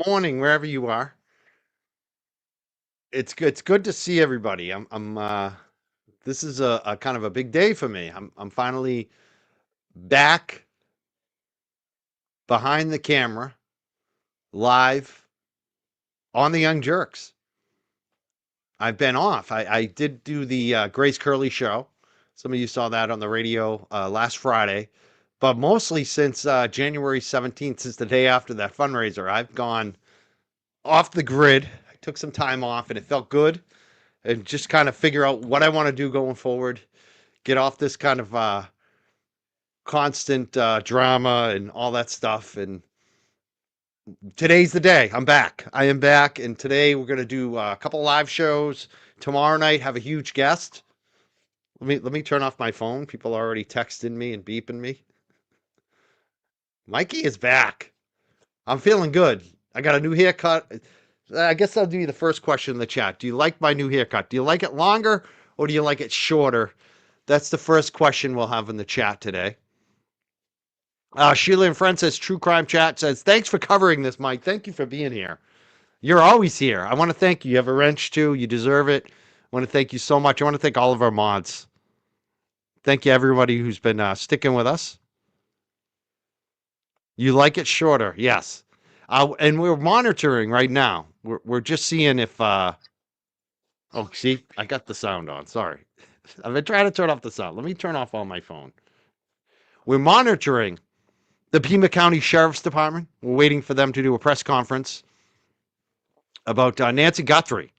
Morning, wherever you are. It's good to see everybody. I'm this is a kind of a big day for me. I'm finally back behind the camera, live on the Young Jerks. I've been off. I did do the Grace Curley show. Some of you saw that on the radio last Friday, but mostly since January 17th, since the day after that fundraiser, I've gone off the grid. I took some time off and it felt good and just kind of figure out what I want to do going forward, get off this kind of constant drama and all that stuff. And today's the day. I'm back. I am back, and today we're gonna do a couple live shows. Tomorrow night, have a huge guest. Let me turn off my phone. People are already texting me and beeping me. Mikey is back. I'm feeling good. I got a new haircut. I guess I'll do you the first question in the chat. Do you like my new haircut? Do you like it longer or do you like it shorter? That's the first question we'll have in the chat today. Sheila and Friend says, True Crime Chat says, thanks for covering this, Mike. Thank you for being here. You're always here. I want to thank you. You have a wrench too. You deserve it. I want to thank you so much. I want to thank all of our mods. Thank you, everybody who's been sticking with us. You like it shorter, yes. And we're monitoring right now. We're just seeing if. Oh, see, I got the sound on. Sorry, I've been trying to turn off the sound. Let me turn off on my phone. We're monitoring the Pima County Sheriff's Department. We're waiting for them to do a press conference about Nancy Guthrie.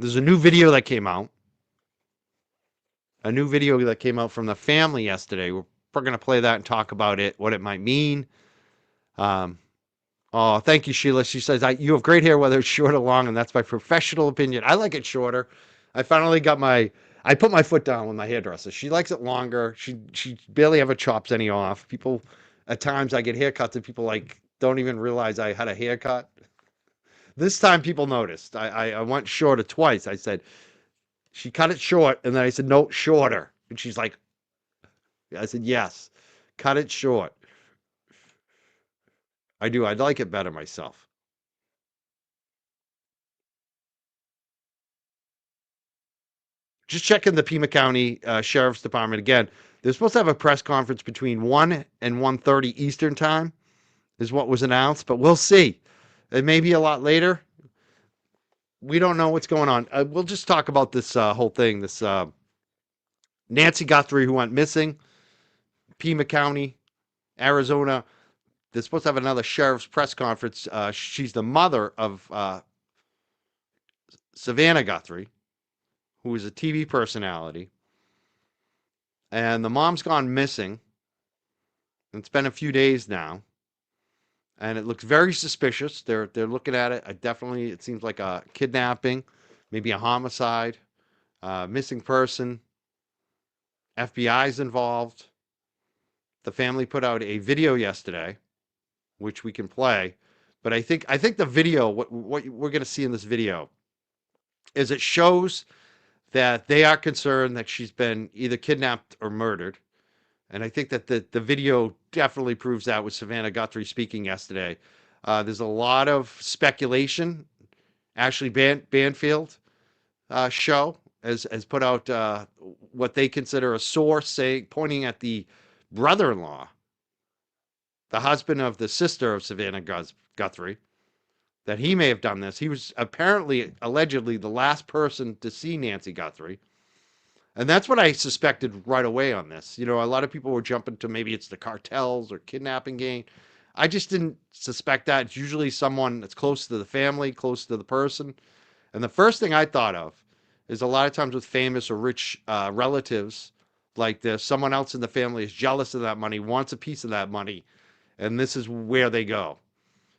There's a new video that came out. A new video that came out from the family yesterday. We're going to play that and talk about it, what it might mean. Oh, thank you, Sheila. She says, you have great hair, whether it's short or long, and that's my professional opinion. I like it shorter. I finally got I put my foot down with my hairdresser. She likes it longer. She barely ever chops any off. People, at times I get haircuts and people like don't even realize I had a haircut. This time people noticed. I went shorter twice. I said, she cut it short, and then I said, no, shorter. And she's like, I said, yes, cut it short. I do. I'd like it better myself. Just checking the Pima County Sheriff's Department again. They're supposed to have a press conference between 1 and 1:30 Eastern time, is what was announced, but we'll see. It may be a lot later. We don't know what's going on. We'll just talk about this whole thing. This Nancy Guthrie, who went missing, Pima County, Arizona. They're supposed to have another sheriff's press conference. She's the mother of Savannah Guthrie, who is a TV personality. And the mom's gone missing. It's been a few days now. And it looks very suspicious. They're looking at it. It seems like a kidnapping, maybe a homicide, missing person. FBI's involved. The family put out a video yesterday, which we can play. But I think the video, what we're going to see in this video, is it shows that they are concerned that she's been either kidnapped or murdered. And I think that the video definitely proves that with Savannah Guthrie speaking yesterday. There's a lot of speculation. Ashley Banfield show has put out what they consider a source pointing at the brother-in-law, the husband of the sister of Savannah Guthrie, that he may have done this. He was allegedly, the last person to see Nancy Guthrie. And that's what I suspected right away on this. You know, a lot of people were jumping to maybe it's the cartels or kidnapping gang. I just didn't suspect that. It's usually someone that's close to the family, close to the person. And the first thing I thought of is a lot of times with famous or rich relatives like this, someone else in the family is jealous of that money, wants a piece of that money, and this is where they go.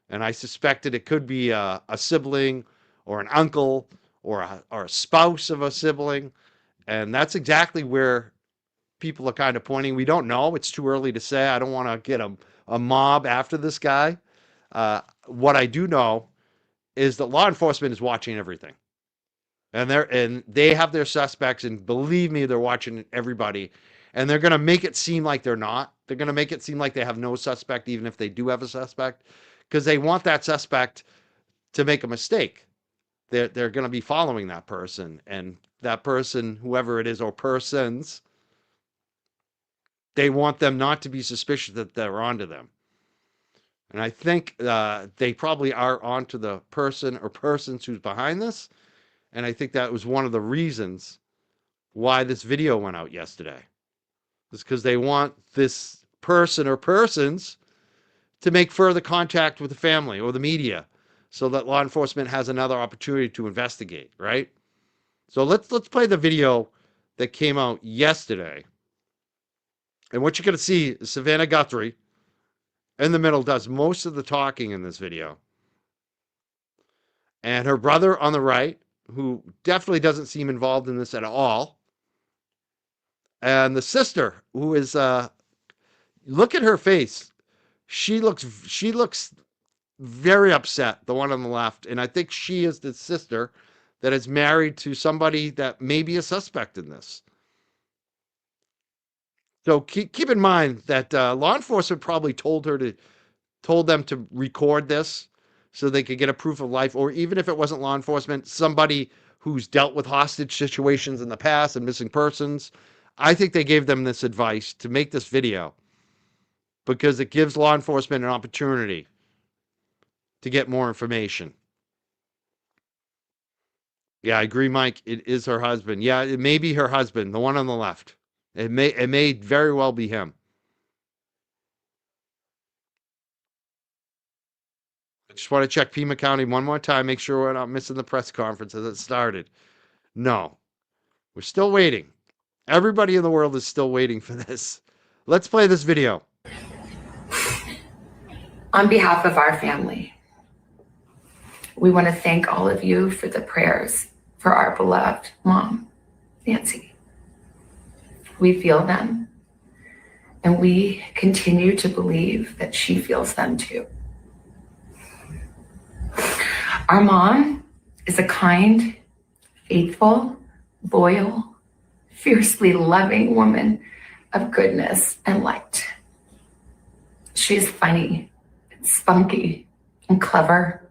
And I suspected it could be a sibling or an uncle or a spouse of a sibling. And that's exactly where people are kind of pointing. We don't know. It's too early to say. I don't want to get a mob after this guy. What I do know is that law enforcement is watching everything. And they have their suspects, and believe me, they're watching everybody. And they're going to make it seem like they're not. They're going to make it seem like they have no suspect, even if they do have a suspect, because they want that suspect to make a mistake. They're going to be following that person, and that person, whoever it is, or persons, they want them not to be suspicious that they're onto them. And I think they probably are onto the person or persons who's behind this. And I think that was one of the reasons why this video went out yesterday. It's because they want this person or persons to make further contact with the family or the media so that law enforcement has another opportunity to investigate, right? So let's play the video that came out yesterday. And what you're going to see is Savannah Guthrie in the middle does most of the talking in this video. And her brother on the right, who definitely doesn't seem involved in this at all. And the sister, who is, look at her face. She looks very upset, the one on the left. And I think she is the sister that is married to somebody that may be a suspect in this. So keep in mind that law enforcement probably told them to record this so they could get a proof of life, or even if it wasn't law enforcement, somebody who's dealt with hostage situations in the past and missing persons. I think they gave them this advice to make this video because it gives law enforcement an opportunity to get more information. Yeah, I agree, Mike. It is her husband. Yeah, it may be her husband, the one on the left. It may very well be him. I just want to check Pima County one more time, make sure we're not missing the press conference as it started. No, we're still waiting. Everybody in the world is still waiting for this. Let's play this video. On behalf of our family, we want to thank all of you for the prayers for our beloved mom, Nancy. We feel them, and we continue to believe that she feels them too. Our mom is a kind, faithful, loyal, fiercely loving woman of goodness and light. She's funny, spunky, and clever.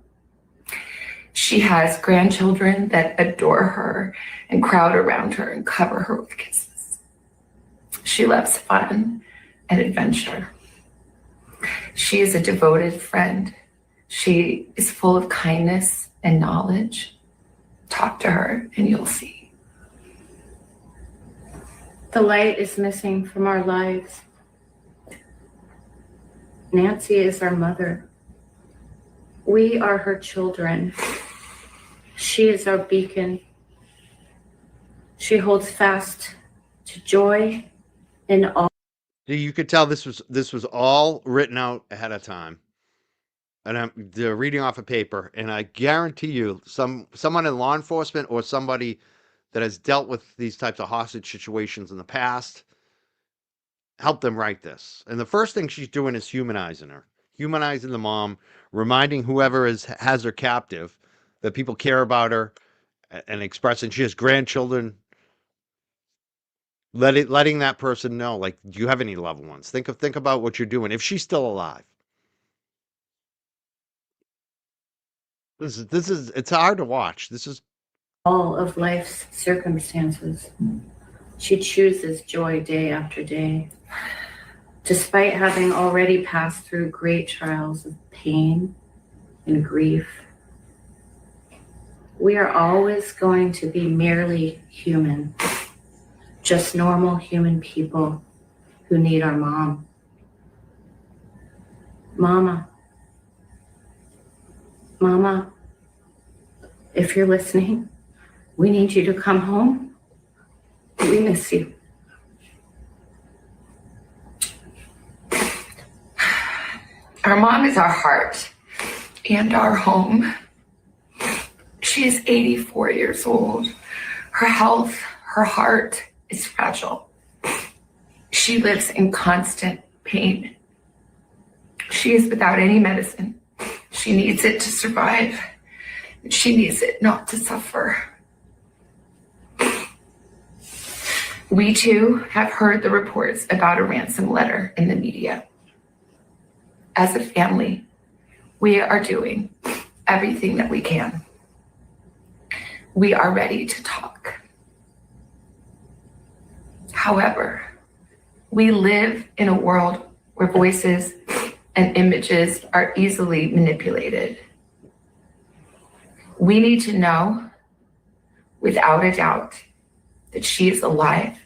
She has grandchildren that adore her and crowd around her and cover her with kisses. She loves fun and adventure. She is a devoted friend. She is full of kindness and knowledge. Talk to her and you'll see. The light is missing from our lives. Nancy is our mother. We are her children. She is our beacon. She holds fast to joy in all. You could tell this was all written out ahead of time. And they're reading off a paper, and I guarantee you someone in law enforcement or somebody that has dealt with these types of hostage situations in the past helped them write this. And the first thing she's doing is humanizing her, humanizing the mom, reminding whoever has her captive that people care about her, and expressing she has grandchildren, letting that person know, like, do you have any loved ones? Think about what you're doing if she's still alive. This is it's hard to watch. This is all of life's circumstances. She chooses joy day after day. Despite having already passed through great trials of pain and grief, we are always going to be merely human, just normal human people who need our mom. Mama, if you're listening, we need you to come home. We miss you. Our mom is our heart and our home. She is 84 years old. Her health, her heart is fragile. She lives in constant pain. She is without any medicine. She needs it to survive. She needs it not to suffer. We too have heard the reports about a ransom letter in the media. As a family, We are doing everything that we can. We are ready to talk. However, we live in a world where voices and images are easily manipulated. We need to know without a doubt that she is alive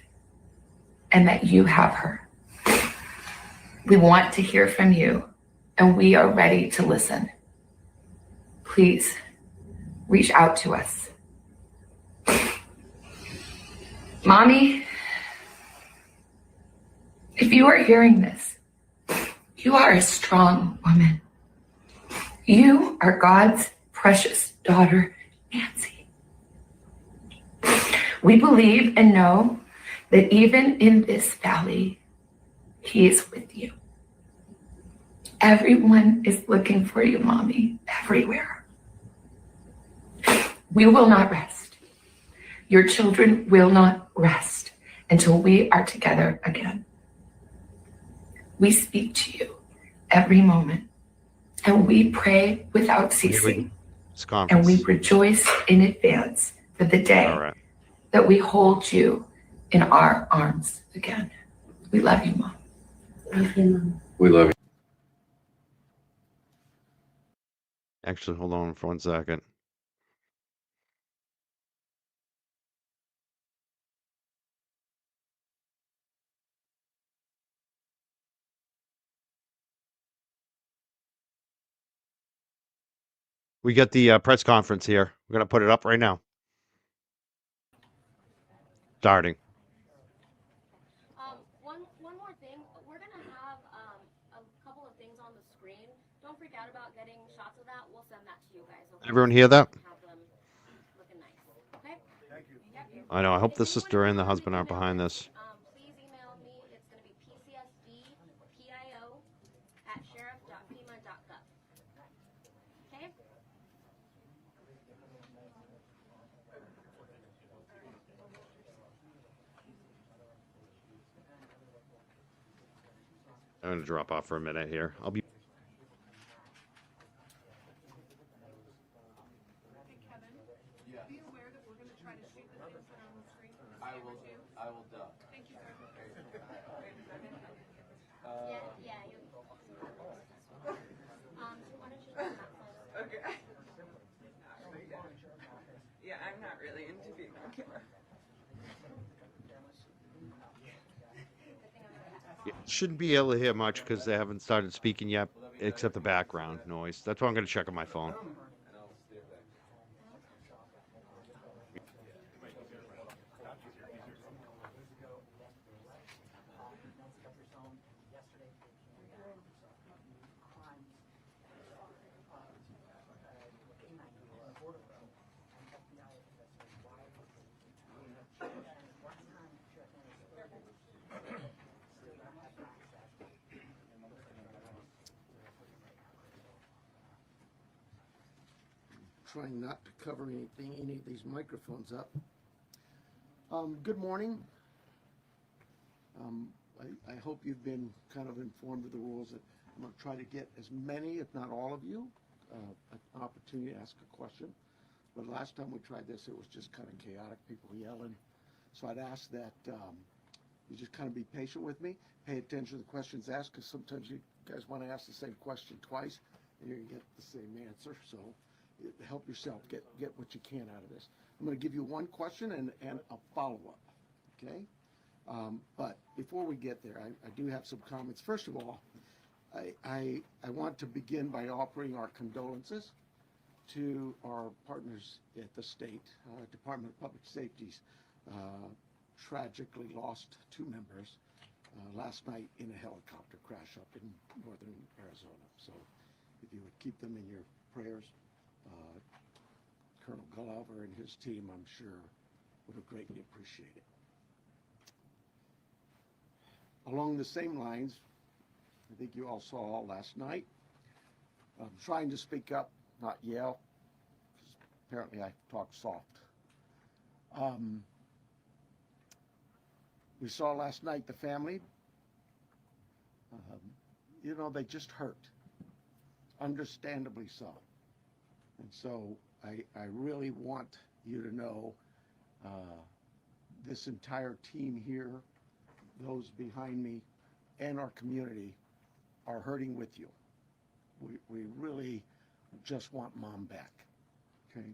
and that you have her. We want to hear from you, and we are ready to listen. Please reach out to us. Mommy, if you are hearing this, you are a strong woman. You are God's precious daughter, Nancy. We believe and know that even in this valley, He is with you. Everyone is looking for you, Mommy, everywhere. We will not rest. Your children will not rest until we are together again. We speak to you every moment, and we pray without ceasing. And we rejoice in advance for the day that we hold you in our arms again. We love you, Mom. Love you, Mom. We love you. Actually, hold on for 1 second. We got the press conference here. We're going to put it up right now. Starting. One more thing. We're going to have a couple of things on the screen. Don't freak out about getting shots of that. We'll send that to you guys. Okay? Everyone hear that? Have them looking nice. Okay? Thank you. I know. I hope the sister and the husband aren't behind this. Please email me. It's going to be pcsdpio@sheriff.pima.gov. Okay? I'm going to drop off for a minute here. I'll be. Be aware that we're going to try to shoot the things that are on the screen. I will duck. Thank you, sir. Yeah. Why don't you do that first? Okay. Yeah, I'm not really into being on camera. Shouldn't be able to hear much because they haven't started speaking yet, except the background noise. That's why I'm going to check on my phone. Trying not to cover any of these microphones up. Good morning. I hope you've been kind of informed of the rules. I'm going to try to get as many, if not all of you, an opportunity to ask a question. But last time we tried this, it was just kind of chaotic, people yelling. So I'd ask that you just kind of be patient with me, pay attention to the questions asked, because sometimes you guys want to ask the same question twice, and you're going to get the same answer. So help yourself, get what you can out of this. I'm going to give you one question and a follow-up, okay? But before we get there, I do have some comments. First of all, I want to begin by offering our condolences to our partners at the state. Department of Public Safety's tragically lost 2 members last night in a helicopter crash up in northern Arizona. So if you would keep them in your prayers, Colonel Glover and his team, I'm sure, would have greatly appreciated. Along the same lines, I think you all saw last night, I'm trying to speak up, not yell, because apparently I talk soft. We saw last night the family, they just hurt. understandably so. And so I really want you to know this entire team here, those behind me, and our community are hurting with you. We really just want Mom back, okay?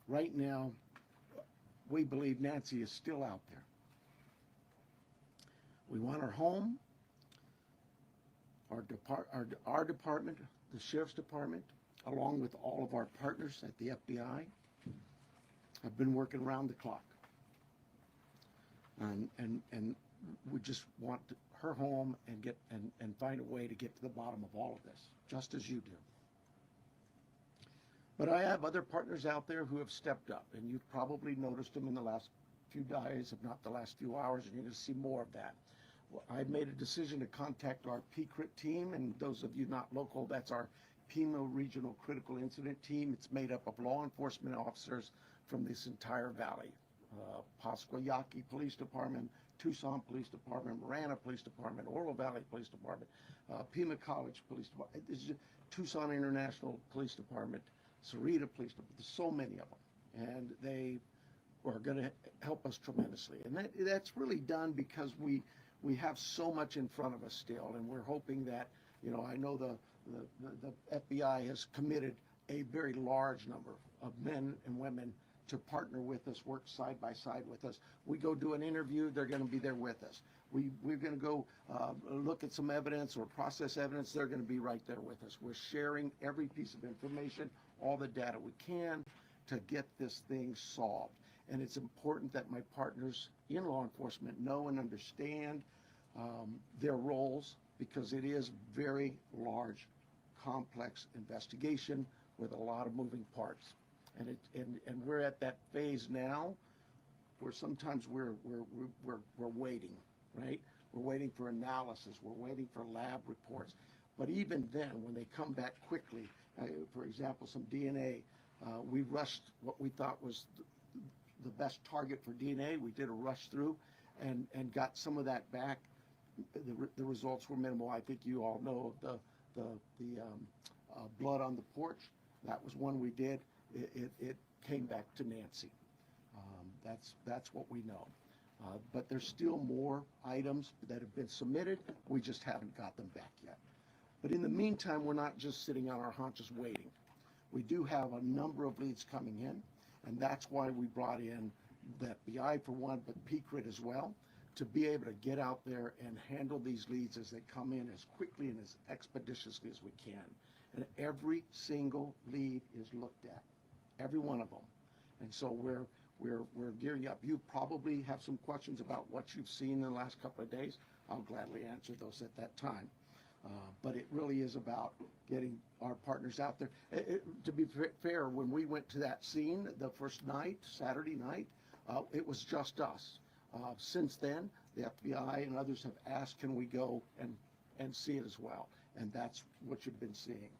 Right now, we believe Nancy is still out there. We want her home. Our department, the Sheriff's Department, along with all of our partners at the FBI, have been working around the clock. And we just want her home and find a way to get to the bottom of all of this, just as you do. But I have other partners out there who have stepped up, and you've probably noticed them in the last few days, if not the last few hours, and you're going to see more of that. Well, I made a decision to contact our PCRIT team, and those of you not local, that's our Pima Regional Critical Incident Team. It's made up of law enforcement officers from this entire valley. Pasquayaki Police Department, Tucson Police Department, Marana Police Department, Oro Valley Police Department, Pima College Police Department, Tucson International Police Department, Sarita Police Department. There's so many of them, and they are going to help us tremendously. And that's really done because we have so much in front of us still, and we're hoping that, you know, I know the FBI has committed a very large number of men and women to partner with us, work side by side with us. We go do an interview, they're going to be there with us. We're going to go look at some evidence or process evidence, they're going to be right there with us. We're sharing every piece of information, all the data we can to get this thing solved. And it's important that my partners in law enforcement know and understand their roles, because it is very large, complex investigation with a lot of moving parts. And we're at that phase now where sometimes we're waiting, right? We're waiting for analysis, we're waiting for lab reports. But even then, when they come back quickly, for example, some DNA, we rushed what we thought was the best target for DNA. We did a rush through and got some of that back. The results were minimal. I think you all know of the blood on the porch. That was one we did. It came back to Nancy. That's what we know. But there's still more items that have been submitted. We just haven't got them back yet. But in the meantime, we're not just sitting on our haunches waiting. We do have a number of leads coming in, and that's why we brought in the FBI for one, but PCRIT as well, to be able to get out there and handle these leads as they come in as quickly and as expeditiously as we can. And every single lead is looked at, every one of them. And so we're gearing up. You probably have some questions about what you've seen in the last couple of days. I'll gladly answer those at that time. But it really is about getting our partners out there. To be fair, when we went to that scene the first night, Saturday night, it was just us. Since then, the FBI and others have asked, can we go and see it as well? And that's what you've been seeing.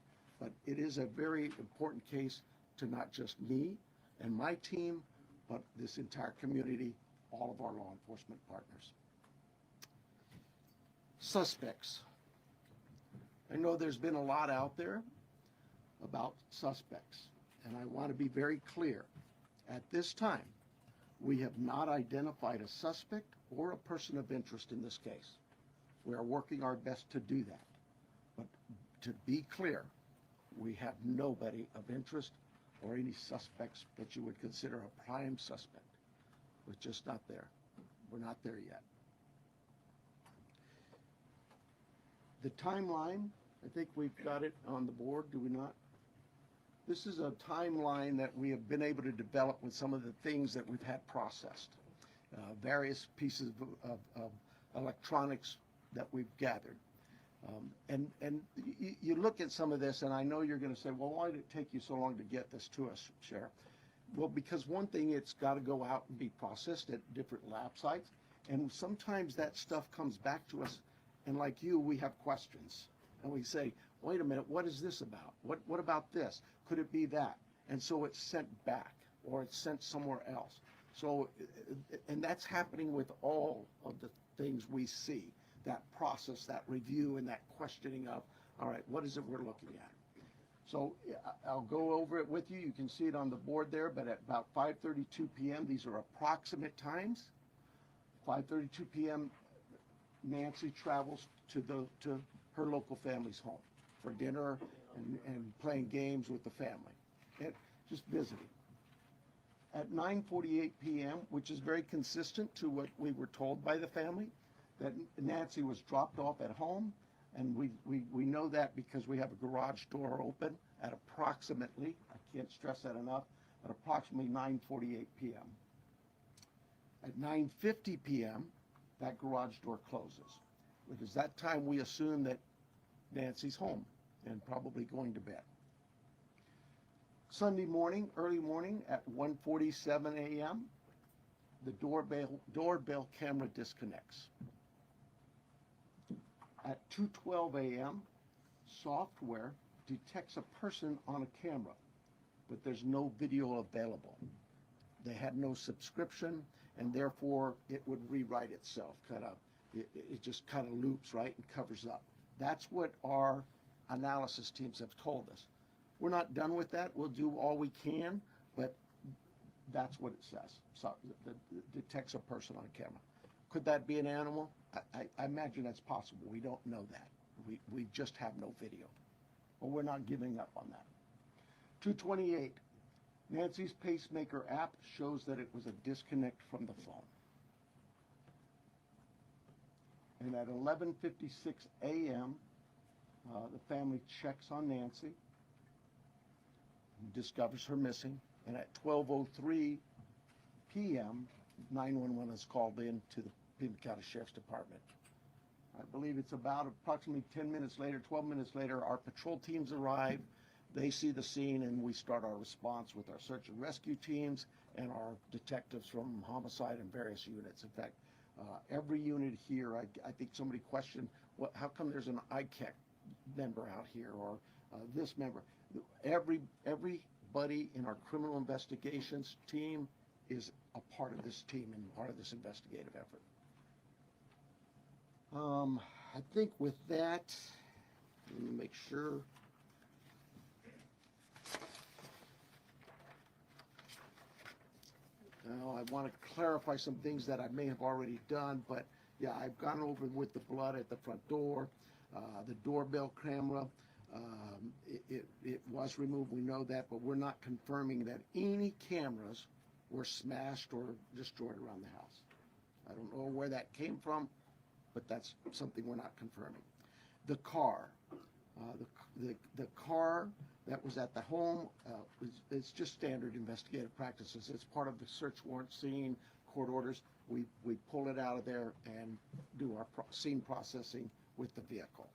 But it is a very important case to not just me and my team, but this entire community, all of our law enforcement partners. Suspects. I know there's been a lot out there about suspects, and I want to be very clear. At this time, we have not identified a suspect or a person of interest in this case. We are working our best to do that. But to be clear, we have nobody of interest or any suspects that you would consider a prime suspect. We're just not there. We're not there yet. The timeline, I think we've got it on the board, do we not? This is a timeline that we have been able to develop with some of the things that we've had processed. Various pieces of electronics that we've gathered. And you look at some of this, and I know you're going to say, well, why did it take you so long to get this to us, Sheriff? Well, because one thing, it's got to go out and be processed at different lab sites. And sometimes that stuff comes back to us, and like you, we have questions. And we say, wait a minute, what is this about? What about this? Could it be that? And so it's sent back, or it's sent somewhere else. So, and that's happening with all of the things we see that process, that review, and that questioning of, all right, what is it we're looking at? So I'll go over it with you. You can see it on the board there, but at about 5:32 p.m., these are approximate times. 5:32 p.m., Nancy travels to her local family's home for dinner and playing games with the family, and just visiting. At 9:48 p.m., which is very consistent to what we were told by the family, that Nancy was dropped off at home, and we know that because we have a garage door open at approximately, I can't stress that enough, at approximately 9:48 p.m. At 9:50 p.m., that garage door closes, because that time we assume that Nancy's home and probably going to bed. Sunday morning, early morning at 1:47 a.m., the doorbell camera disconnects. At 2:12 a.m., software detects a person on a camera, but there's no video available. They had no subscription, and therefore it would rewrite itself. It just kind of loops, right, and covers up. That's what our analysis teams have told us. We're not done with that. We'll do all we can, but that's what it says. So it detects a person on camera. Could that be an animal? I imagine that's possible. We don't know that. We just have no video. But we're not giving up on that. 2:28. Nancy's pacemaker app shows that it was a disconnect from the phone. And at 11:56 a.m., the family checks on Nancy, discovers her missing, and at 12:03 p.m., 911 is called in to the Pima County Sheriff's Department. I believe it's about approximately 10 minutes later, 12 minutes later, our patrol teams arrive. They see the scene, and we start our response with our search and rescue teams and our detectives from homicide and various units. In fact, every unit here, I think somebody questioned, how come there's an ICAC member out here, or this member? Everybody in our criminal investigations team is a part of this team and part of this investigative effort. I think with that, let me make sure. Now, I want to clarify some things that I may have already done, but yeah, I've gone over with the blood at the front door, the doorbell camera. It was removed, we know that, but we're not confirming that any cameras were smashed or destroyed around the house. I don't know where that came from, but that's something we're not confirming. The car, the car that was at the home, it's just standard investigative practices. It's part of the search warrant scene, court orders. We pull it out of there and do our scene processing with the vehicle.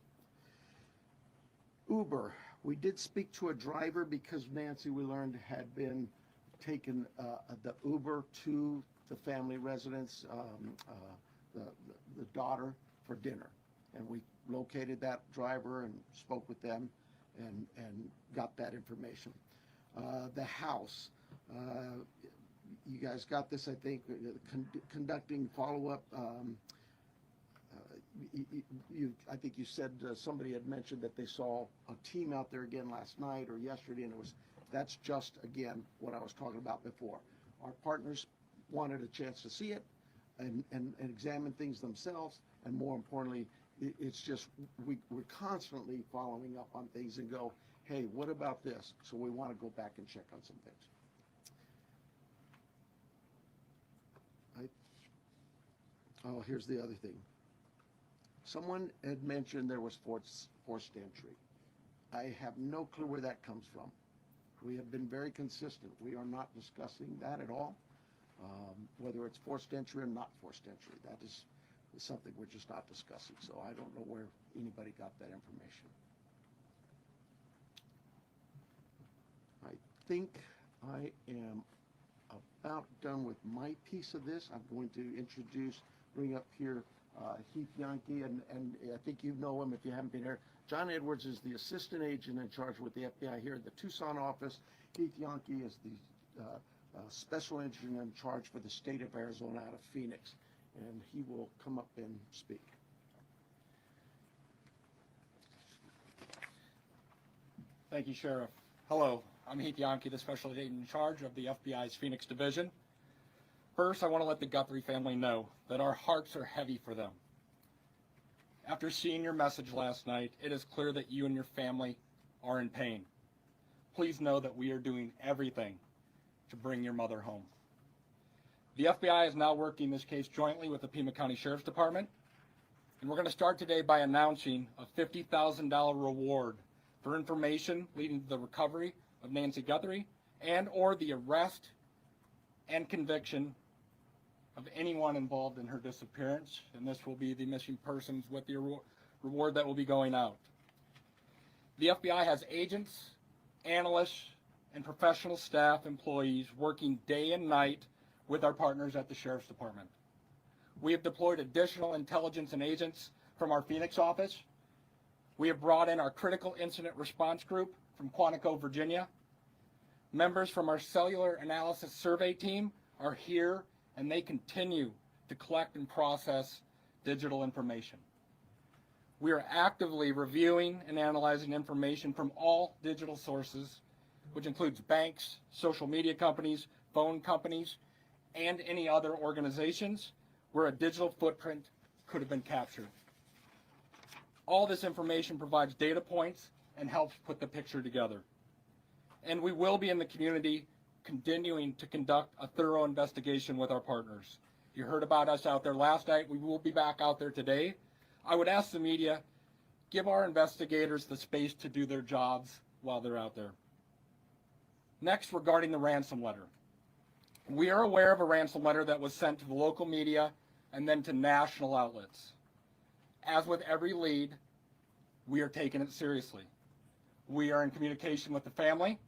Uber, we did speak to a driver because Nancy, we learned, had been taken the Uber to the family residence, the daughter, for dinner. And we located that driver and spoke with them and got that information. The house, you guys got this, I think, conducting follow-up. I think you said somebody had mentioned that they saw a team out there again last night or yesterday, and that's just, again, what I was talking about before. Our partners wanted a chance to see it and examine things themselves, and more importantly, it's just we're constantly following up on things and go, hey, what about this? So we want to go back and check on some things. Oh, here's the other thing. Someone had mentioned there was forced entry. I have no clue where that comes from. We have been very consistent. We are not discussing that at all, whether it's forced entry or not forced entry. That is something we're just not discussing. So I don't know where anybody got that information. I think I am about done with my piece of this. I'm going to bring up here Heath Yankee, and I think you know him if you haven't been here. John Edwards is the assistant agent in charge with the FBI here at the Tucson office. Heath Yankee is the special agent in charge for the state of Arizona out of Phoenix, and he will come up and speak. Thank you, Sheriff. Hello, I'm Heath Yankee, the Special Agent in charge of the FBI's Phoenix Division. First, I want to let the Guthrie family know that our hearts are heavy for them. After seeing your message last night, it is clear that you and your family are in pain. Please know that we are doing everything to bring your mother home. The FBI is now working this case jointly with the Pima County Sheriff's Department, and we're going to start today by announcing a $50,000 reward for information leading to the recovery of Nancy Guthrie and or the arrest and conviction of anyone involved in her disappearance, and this will be the missing persons with the reward that will be going out. The FBI has agents, analysts, and professional staff employees working day and night with our partners at the Sheriff's Department. We have deployed additional intelligence and agents from our Phoenix office. We have brought in our Critical Incident Response Group from Quantico, Virginia. Members from our Cellular Analysis Survey team are here, and they continue to collect and process digital information. We are actively reviewing and analyzing information from all digital sources, which includes banks, social media companies, phone companies, and any other organizations where a digital footprint could have been captured. All this information provides data points and helps put the picture together. And we will be in the community continuing to conduct a thorough investigation with our partners. You heard about us out there last night. We will be back out there today. I would ask the media, give our investigators the space to do their jobs while they're out there. Next, regarding the ransom letter. We are aware of a ransom letter that was sent to the local media and then to national outlets. As with every lead, we are taking it seriously. We are in communication with the family,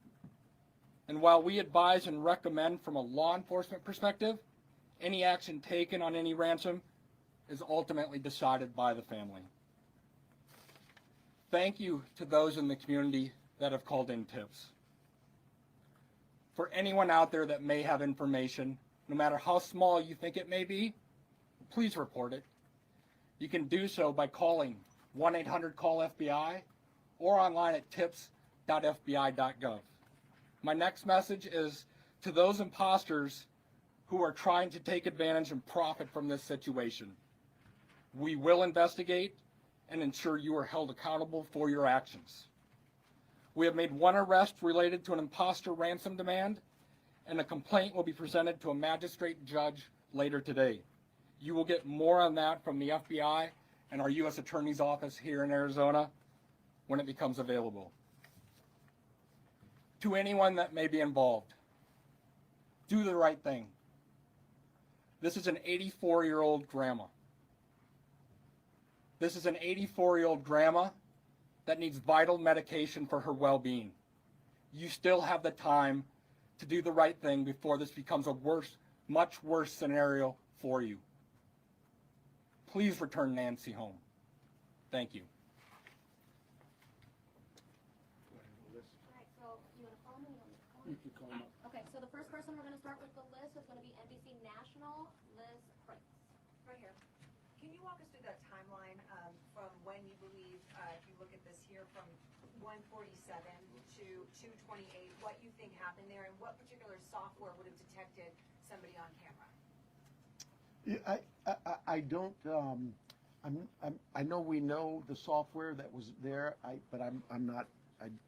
and while we advise and recommend from a law enforcement perspective, any action taken on any ransom is ultimately decided by the family. Thank you to those in the community that have called in tips. For anyone out there that may have information, no matter how small you think it may be, please report it. You can do so by calling 1-800-CALL-FBI or online at tips.fbi.gov. My next message is to those imposters who are trying to take advantage and profit from this situation. We will investigate and ensure you are held accountable for your actions. We have made one arrest related to an imposter ransom demand, and a complaint will be presented to a magistrate judge later today. You will get more on that from the FBI and our U.S. Attorney's Office here in Arizona when it becomes available. To anyone that may be involved, do the right thing. This is an 84-year-old grandma. This is an 84-year-old grandma that needs vital medication for her well-being. You still have the time to do the right thing before this becomes a worse, much worse scenario for you. Please return Nancy home. Thank you. Alright, so you wanna call me on the phone? You can call them up. Okay, so the first person we're gonna start with the list is gonna be NBC National, Liz Prince. Right here. Can you walk us through that timeline from when you believe, if you look at this here, from 147 to 228, what you think happened there, and what particular software would have detected somebody on camera? Yeah, I don't, I know we know the software that was there, but I'm not,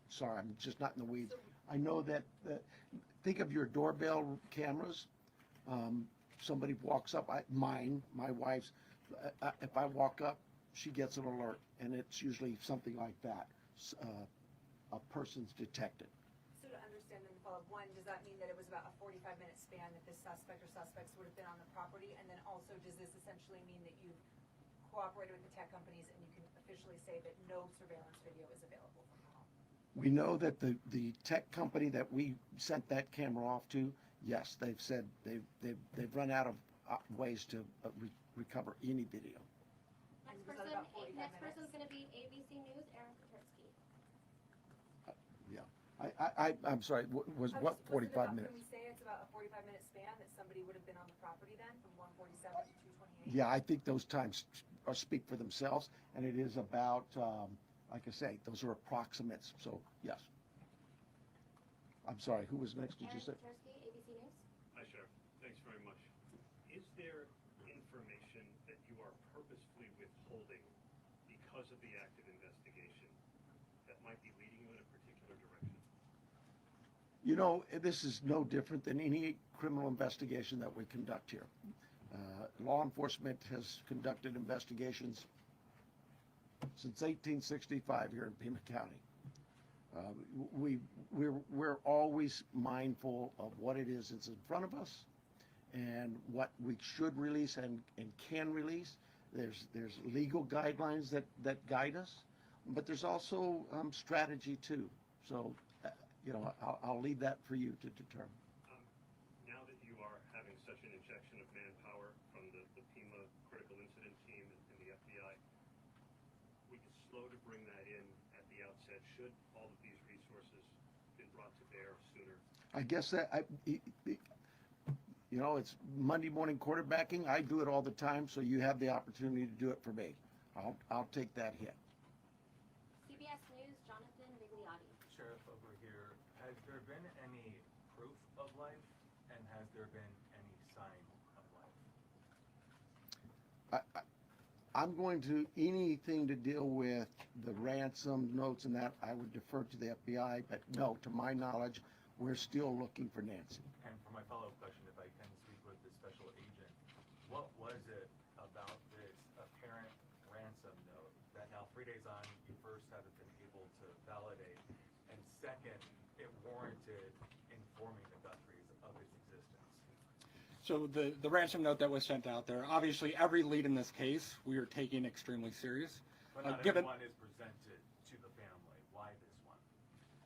sorry, I'm just not in the weeds. I know that, think of your doorbell cameras. Somebody walks up, my wife's, if I walk up, she gets an alert, and it's usually something like that. A person's detected. So to understand and follow up, one, does that mean that it was about a 45-minute span that this suspect or suspects would have been on the property? And then also, does this essentially mean that you've cooperated with the tech companies and you can officially say that no surveillance video is available from the home? We know that the tech company that we sent that camera off to, yes, they've said they've run out of ways to recover any video. Next Was that about 45 next minutes? person's gonna be ABC News, Aaron Katersky. Yeah, I'm sorry, was what 45 minutes? Can we say it's about a 45-minute span that somebody would have been on the property then, from 147 to 228? Yeah, I think those times speak for themselves, and it is about, like I say, those are approximates, so yes. I'm sorry, who was next, did you say? Aaron Petersky, ABC News. Hi, Sheriff. Thanks very much. Is there information that you are purposefully withholding because of the active investigation that might be leading you in a particular direction? You know, this is no different than any criminal investigation that we conduct here. Law enforcement has conducted investigations since 1865 here in Pima County. We're always mindful of what it is that's in front of us and what we should release and can release. There's legal guidelines that guide us, but there's also strategy too. So, you know, I'll leave that for you to determine. Now that you are having such an injection of manpower from the Pima critical incident team and the FBI, we could slow to bring that in at the outset should all of these resources been brought to bear sooner. I guess that, you know, it's Monday morning quarterbacking. I do it all the time, so you have the opportunity to do it for me. I'll take that hit. CBS News, Jonathan Vigliotti. Sheriff, over here, has there been any proof of life, and has there been any sign of life? I'm going to, anything to deal with the ransom notes and that, I would defer to the FBI, but no, to my knowledge, we're still looking for Nancy. And for my follow-up question, if I can speak with the special agent, what was it about this apparent ransom note that now 3 days on, you first haven't been able to validate, and second, it warranted informing the Guthries of its existence? So the ransom note that was sent out there, obviously every lead in this case we are taking extremely serious. But not Given, everyone is presented to the family. Why this one?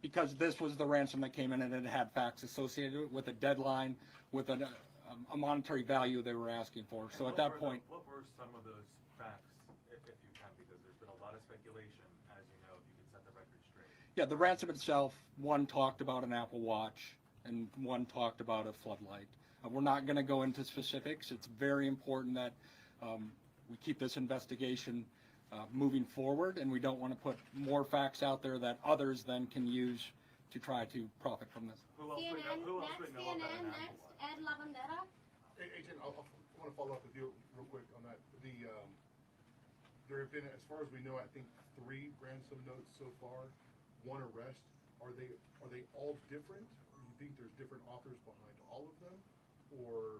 because this was the ransom that came in and it had facts associated with a deadline, with a monetary value they were asking for. So at that point, What were some of those facts, if you can, because there's been a lot of speculation, as you know, if you could set the record straight. yeah, the ransom itself, one talked about an Apple Watch and one talked about a floodlight. We're not going to go into specifics. It's very important that we keep this investigation moving forward, and we don't want to put more facts out there that others then can use to try to profit from this. Who else would CNN, know, who else next would know about CNN, an Apple next Watch? Ed Lavandera. Agent, I want to follow up with you real quick on that. There have been, as far as we know, I think 3 ransom notes so far, 1 arrest. Are they all different? Or do you think there's different authors behind all of them? Or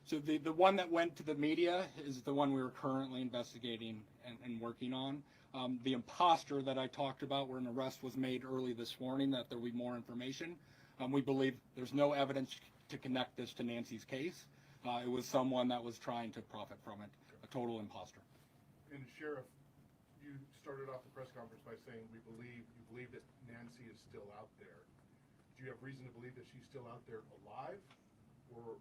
So the one that went to the media is the one we are currently investigating and working on. The imposter that I talked about, where an arrest was made early this morning, that there will be more information. We believe there's no evidence to connect this to Nancy's case. It was someone that was trying to profit from it, a total imposter. and Sheriff, you started off the press conference by saying you believe that Nancy is still out there. Do you have reason to believe that she's still out there alive, or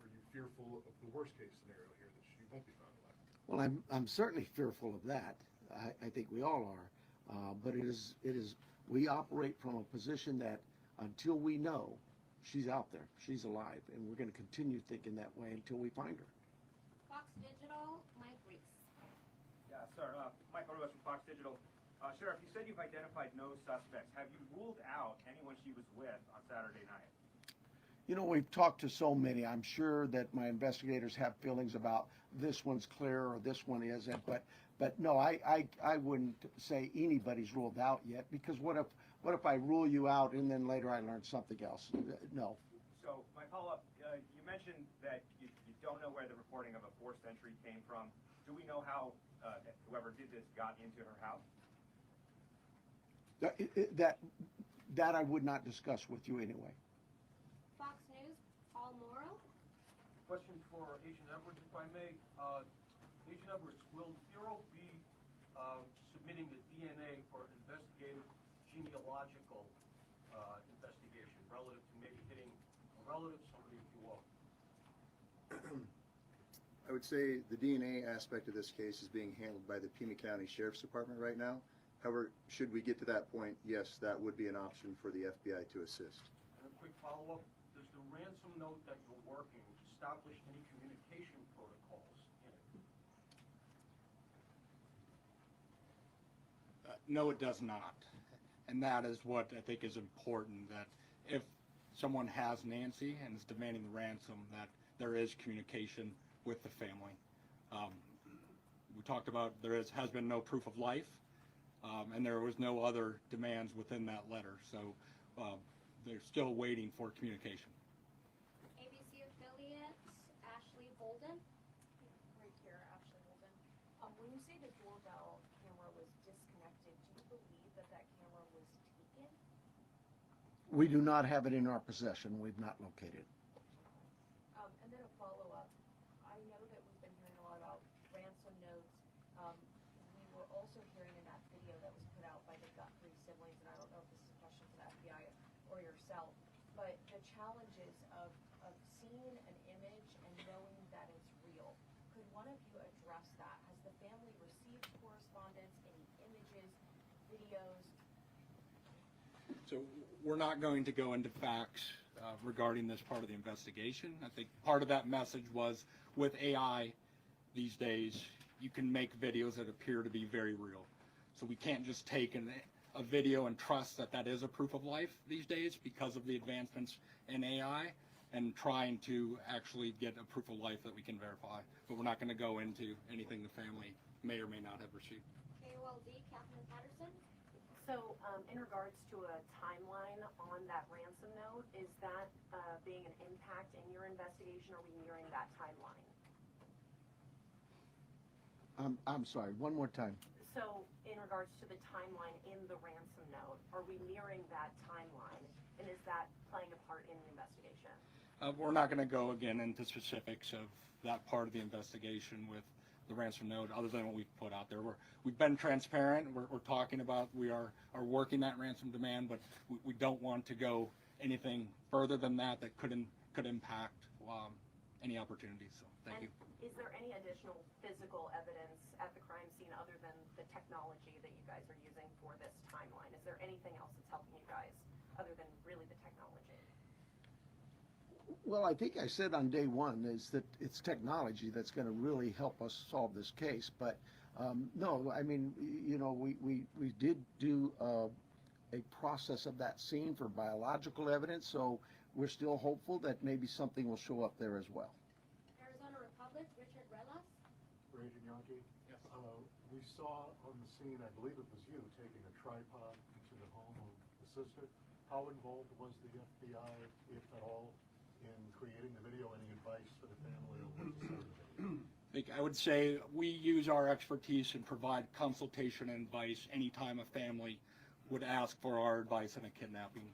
are you fearful of the worst case scenario here, that she won't be found alive? Well, I'm certainly fearful of that. I think we all are. But it is, we operate from a position that until we know she's out there, she's alive, and we're going to continue thinking that way until we find her. Fox Digital, Mike Reese. Yeah, sir. Michael Rose from Fox Digital. Sheriff, you said you've identified no suspects. Have you ruled out anyone she was with on Saturday night? You know, we've talked to so many. I'm sure that my investigators have feelings about this one's clear or this one isn't. But no, I wouldn't say anybody's ruled out yet, because what if I rule you out and then later I learn something else? No. So my follow-up, you mentioned that you don't know where the reporting of a forced entry came from. Do we know how whoever did this got into her house? That I would not discuss with you anyway. Fox News, Paul Morrow. Question for Agent Edwards, if I may. Agent Edwards, will the Bureau be submitting the DNA for investigative genealogical investigation relative to maybe hitting a relative, somebody if you will? I would say the DNA aspect of this case is being handled by the Pima County Sheriff's Department right now. However, should we get to that point, yes, that would be an option for the FBI to assist. And a quick follow-up, does the ransom note that you're working establish any communication protocols in it? No, it does not. And that is what I think is important, that if someone has Nancy and is demanding the ransom, that there is communication with the family. We talked about has been no proof of life, and there was no other demands within that letter. So they're still waiting for communication. ABC affiliate Ashley Holden. Right here, Ashley Holden. When you say the doorbell camera was disconnected, do you believe that that camera was taken? We do not have it in our possession. We've not located it. And then a follow-up. I know that we've been hearing a lot about ransom notes. We were also hearing in that video that was put out by the Guthrie siblings, and I don't know if this is a question for the FBI or yourself, but the challenges of seeing an image and knowing that it's real. Could one of you address that? Has the family received correspondence, any images, videos? So we're not going to go into facts regarding this part of the investigation. I think part of that message was, with AI these days, you can make videos that appear to be very real. So we can't just take a video and trust that that is a proof of life these days because of the advancements in AI, and trying to actually get a proof of life that we can verify. But we're not going to go into anything the family may or may not have received. KOLD Catherine Patterson. So in regards to a timeline on that ransom note, is that being an impact in your investigation? Are we nearing that timeline? I'm sorry, one more time. So in regards to the timeline in the ransom note, are we nearing that timeline? And is that playing a part in the investigation? We're not going to go again into specifics of that part of the investigation with the ransom note, other than what we've put out there. We've been transparent. We're talking about we are working that ransom demand, but we don't want to go anything further than that could impact any opportunities. So thank you. Is there any additional physical evidence at the crime scene other than the technology that you guys are using for this timeline? Is there anything else that's helping you guys other than really the technology? Well, I think I said on day one is that it's technology that's going to really help us solve this case. But no, I mean, you know, we did do a process of that scene for biological evidence, so we're still hopeful that maybe something will show up there as well. Arizona Republic Richard Relas. Agent Yankee? Yes. We saw on the scene, I believe it was you, taking a tripod into the home of the sister. How involved was the FBI, if at all, in creating the video? Any advice for the family on what to say to the video? I would say we use our expertise and provide consultation and advice anytime a family would ask for our advice in a kidnapping.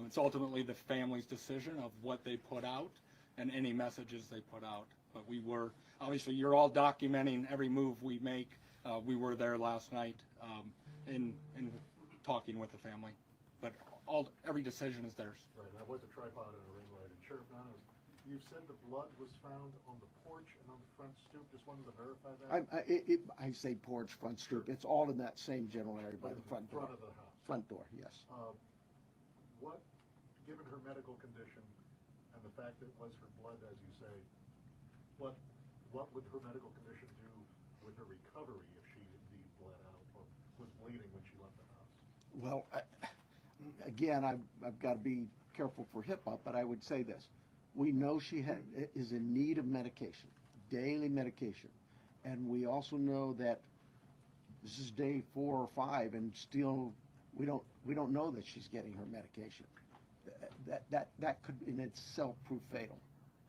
It's ultimately the family's decision of what they put out and any messages they put out. But we were, obviously, you're all documenting every move we make. We were there last night in talking with the family. But every decision is theirs. Right, that was a tripod and a ring light. And Sheriff Manos, you said the blood was found on the porch and on the front stoop. Just wanted to verify that. I say porch, front stoop. It's all in that same general area by the front door. Front of the house. Front door, yes. What, given her medical condition and the fact that it was her blood, as you say, what would her medical condition do with her recovery if she indeed bled out or was bleeding when she left the house? Well, again, I've got to be careful for HIPAA, but I would say this. We know she is in need of medication, daily medication. And we also know that this is day 4 or 5 and still we don't know that she's getting her medication. That could in itself prove fatal.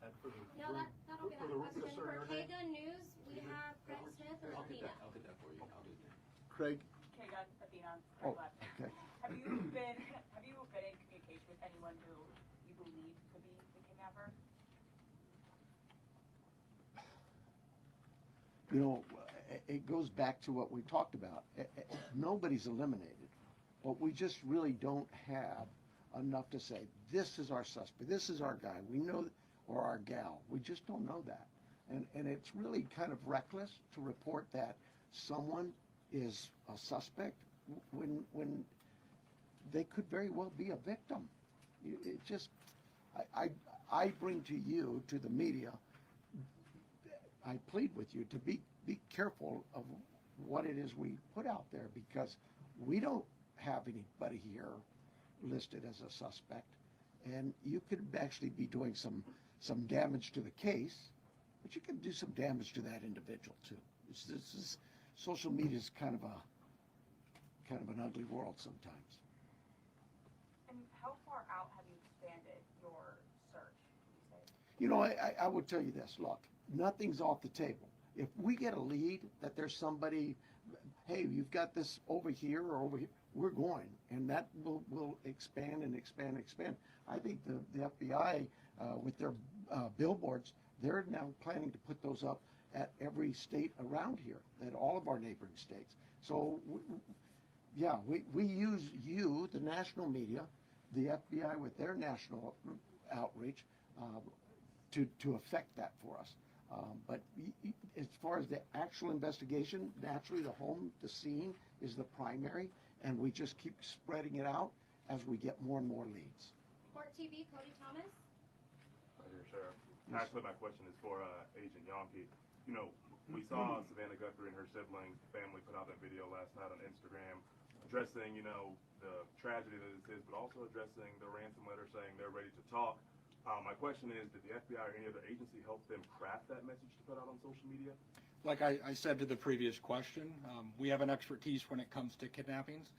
And for the No, that'll be that question. For KGA News, we have Craig Smith and Athena. I'll get that for you. I'll do that. Craig? KGA, Athena. Oh, okay. Have you been in communication with anyone who you believe could be the kidnapper? You know, it goes back to what we talked about. Nobody's eliminated, but we just really don't have enough to say, this is our suspect, this is our guy, we know, or our gal. We just don't know that. And it's really kind of reckless to report that someone is a suspect when they could very well be a victim. It just, I bring to you, to the media, I plead with you to be careful of what it is we put out there, because we don't have anybody here listed as a suspect. And you could actually be doing some damage to the case, but you can do some damage to that individual too. Social media is kind of an ugly world sometimes. And how far out have you expanded your search, would you say? You know, I would tell you this, look, nothing's off the table. If we get a lead that there's somebody, hey, you've got this over here or over here, we're going, and that will expand and expand and expand. I think the FBI, with their billboards, they're now planning to put those up at every state around here, at all of our neighboring states. So, we use you, the national media, the FBI with their national outreach, to affect that for us. But as far as the actual investigation, naturally the scene is the primary, and we just keep spreading it out as we get more and more leads. Court TV, Cody Thomas. Hi there, Sheriff. Actually, my question is for Agent Yonke. You know, we saw Savannah Guthrie and her sibling family put out that video last night on Instagram addressing, you know, the tragedy that this is, but also addressing the ransom letter saying they're ready to talk. My question is, did the FBI or any other agency help them craft that message to put out on social media? Like I said to the previous question, we have an expertise when it comes to kidnappings.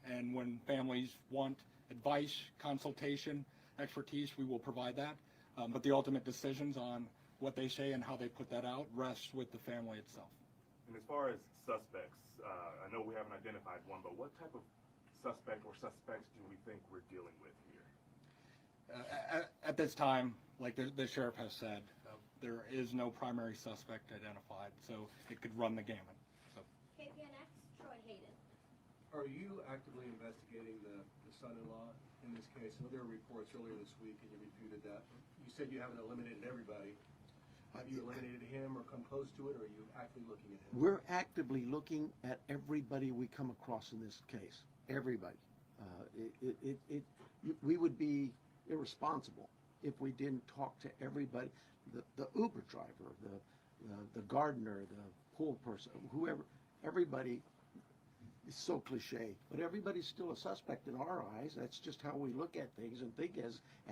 And when families want advice, consultation, expertise, we will provide that. But the ultimate decisions on what they say and how they put that out rests with the family itself. And as far as suspects, I know we haven't identified one, but what type of suspect or suspects do we think we're dealing with here? At this time, like the sheriff has said, there is no primary suspect identified, so it could run the gamut. So. KPNX, Troy Hayden. Are you actively investigating the son-in-law in this case? I know there were reports earlier this week and you refuted that. You said you haven't eliminated everybody. Have you eliminated him or come close to it, or are you actively looking at him? We're actively looking at everybody we come across in this case. Everybody. We would be irresponsible if we didn't talk to everybody. The Uber driver, the gardener, the pool person, whoever, everybody is so cliche, but everybody's still a suspect in our eyes. That's just how we look at things and think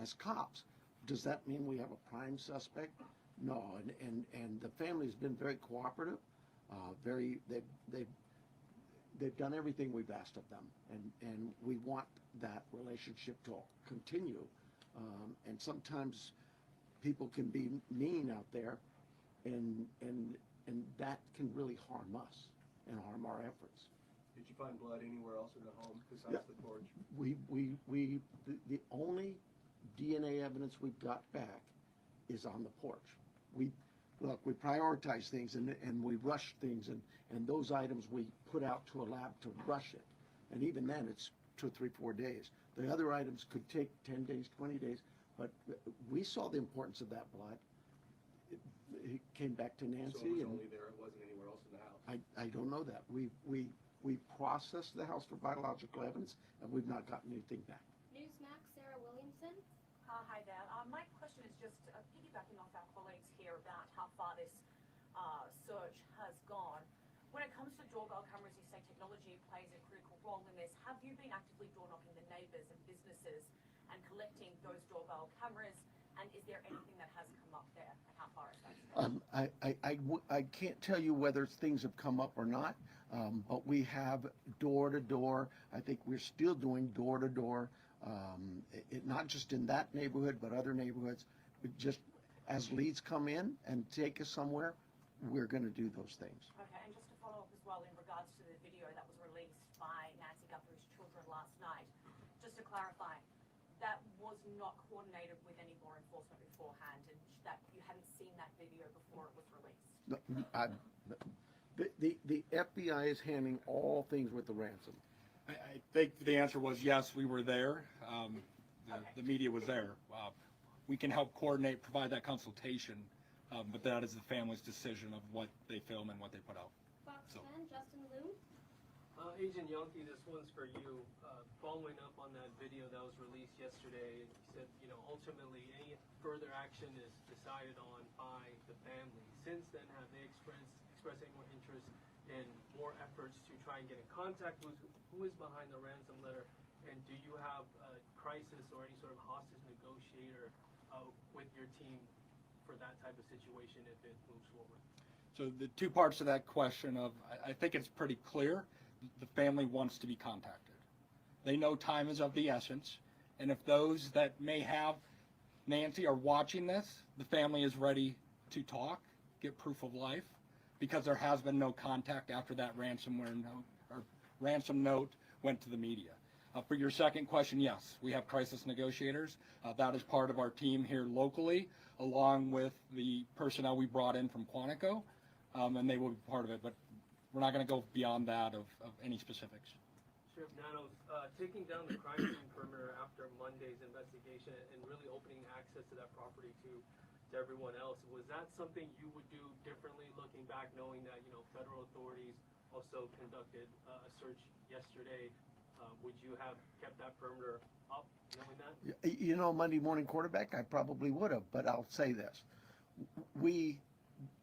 as cops. Does that mean we have a prime suspect? No, and the family's been very cooperative. They've done everything we've asked of them, and we want that relationship to continue. And sometimes people can be mean out there, and that can really harm us and harm our efforts. Did you find blood anywhere else in the home besides the porch? The only DNA evidence we've got back is on the porch. We prioritize things and we rush things, and those items we put out to a lab to rush it. And even then, it's 2, 3, 4 days. The other items could take 10 days, 20 days, but we saw the importance of that blood. It came back to Nancy. So it was only there, it wasn't anywhere else in the house? I don't know that. We processed the house for biological evidence, and we've not gotten anything back. Newsmax, Sarah Williamson. Hi there. My question is just piggybacking off our colleagues here about how far this search has gone. When it comes to doorbell cameras, you say technology plays a critical role in this. Have you been actively door knocking the neighbours and businesses and collecting those doorbell cameras? And is there anything that has come up there? And how far is that? I can't tell you whether things have come up or not, but we have door to door. I think we're still doing door to door, not just in that neighborhood, but other neighborhoods. Just as leads come in and take us somewhere, we're going to do those things. Okay, and just to follow up as well in regards to the video that was released by Nancy Guthrie's children last night, just to clarify, that was not coordinated with any law enforcement beforehand, and that you hadn't seen that video before it was released? The FBI is handling all things with the ransom. I think the answer was yes, we were there. The media was there. We can help coordinate, provide that consultation, but that is the family's decision of what they film and what they put out. Fox 10, Justin Liu. Agent Yonke, this one's for you. Following up on that video that was released yesterday, you said, ultimately any further action is decided on by the family. Since then, have they expressed any more interest and more efforts to try and get in contact with who is behind the ransom letter? And do you have a crisis or any sort of hostage negotiator with your team for that type of situation if it moves forward? So the two parts of that question of, I think it's pretty clear, the family wants to be contacted. They know time is of the essence, and if those that may have Nancy are watching this, the family is ready to talk, get proof of life, because there has been no contact after that ransomware note or ransom note went to the media. For your second question, yes, we have crisis negotiators. That is part of our team here locally, along with the personnel we brought in from Quantico, and they will be part of it. But we're not going to go beyond that of any specifics. Sheriff Nanos, taking down the crime scene perimeter after Monday's investigation and really opening access to that property to everyone else, was that something you would do differently looking back, knowing that, you know, federal authorities also conducted a search yesterday? Would you have kept that perimeter up, knowing that? You know, Monday morning quarterback, I probably would have, but I'll say this. We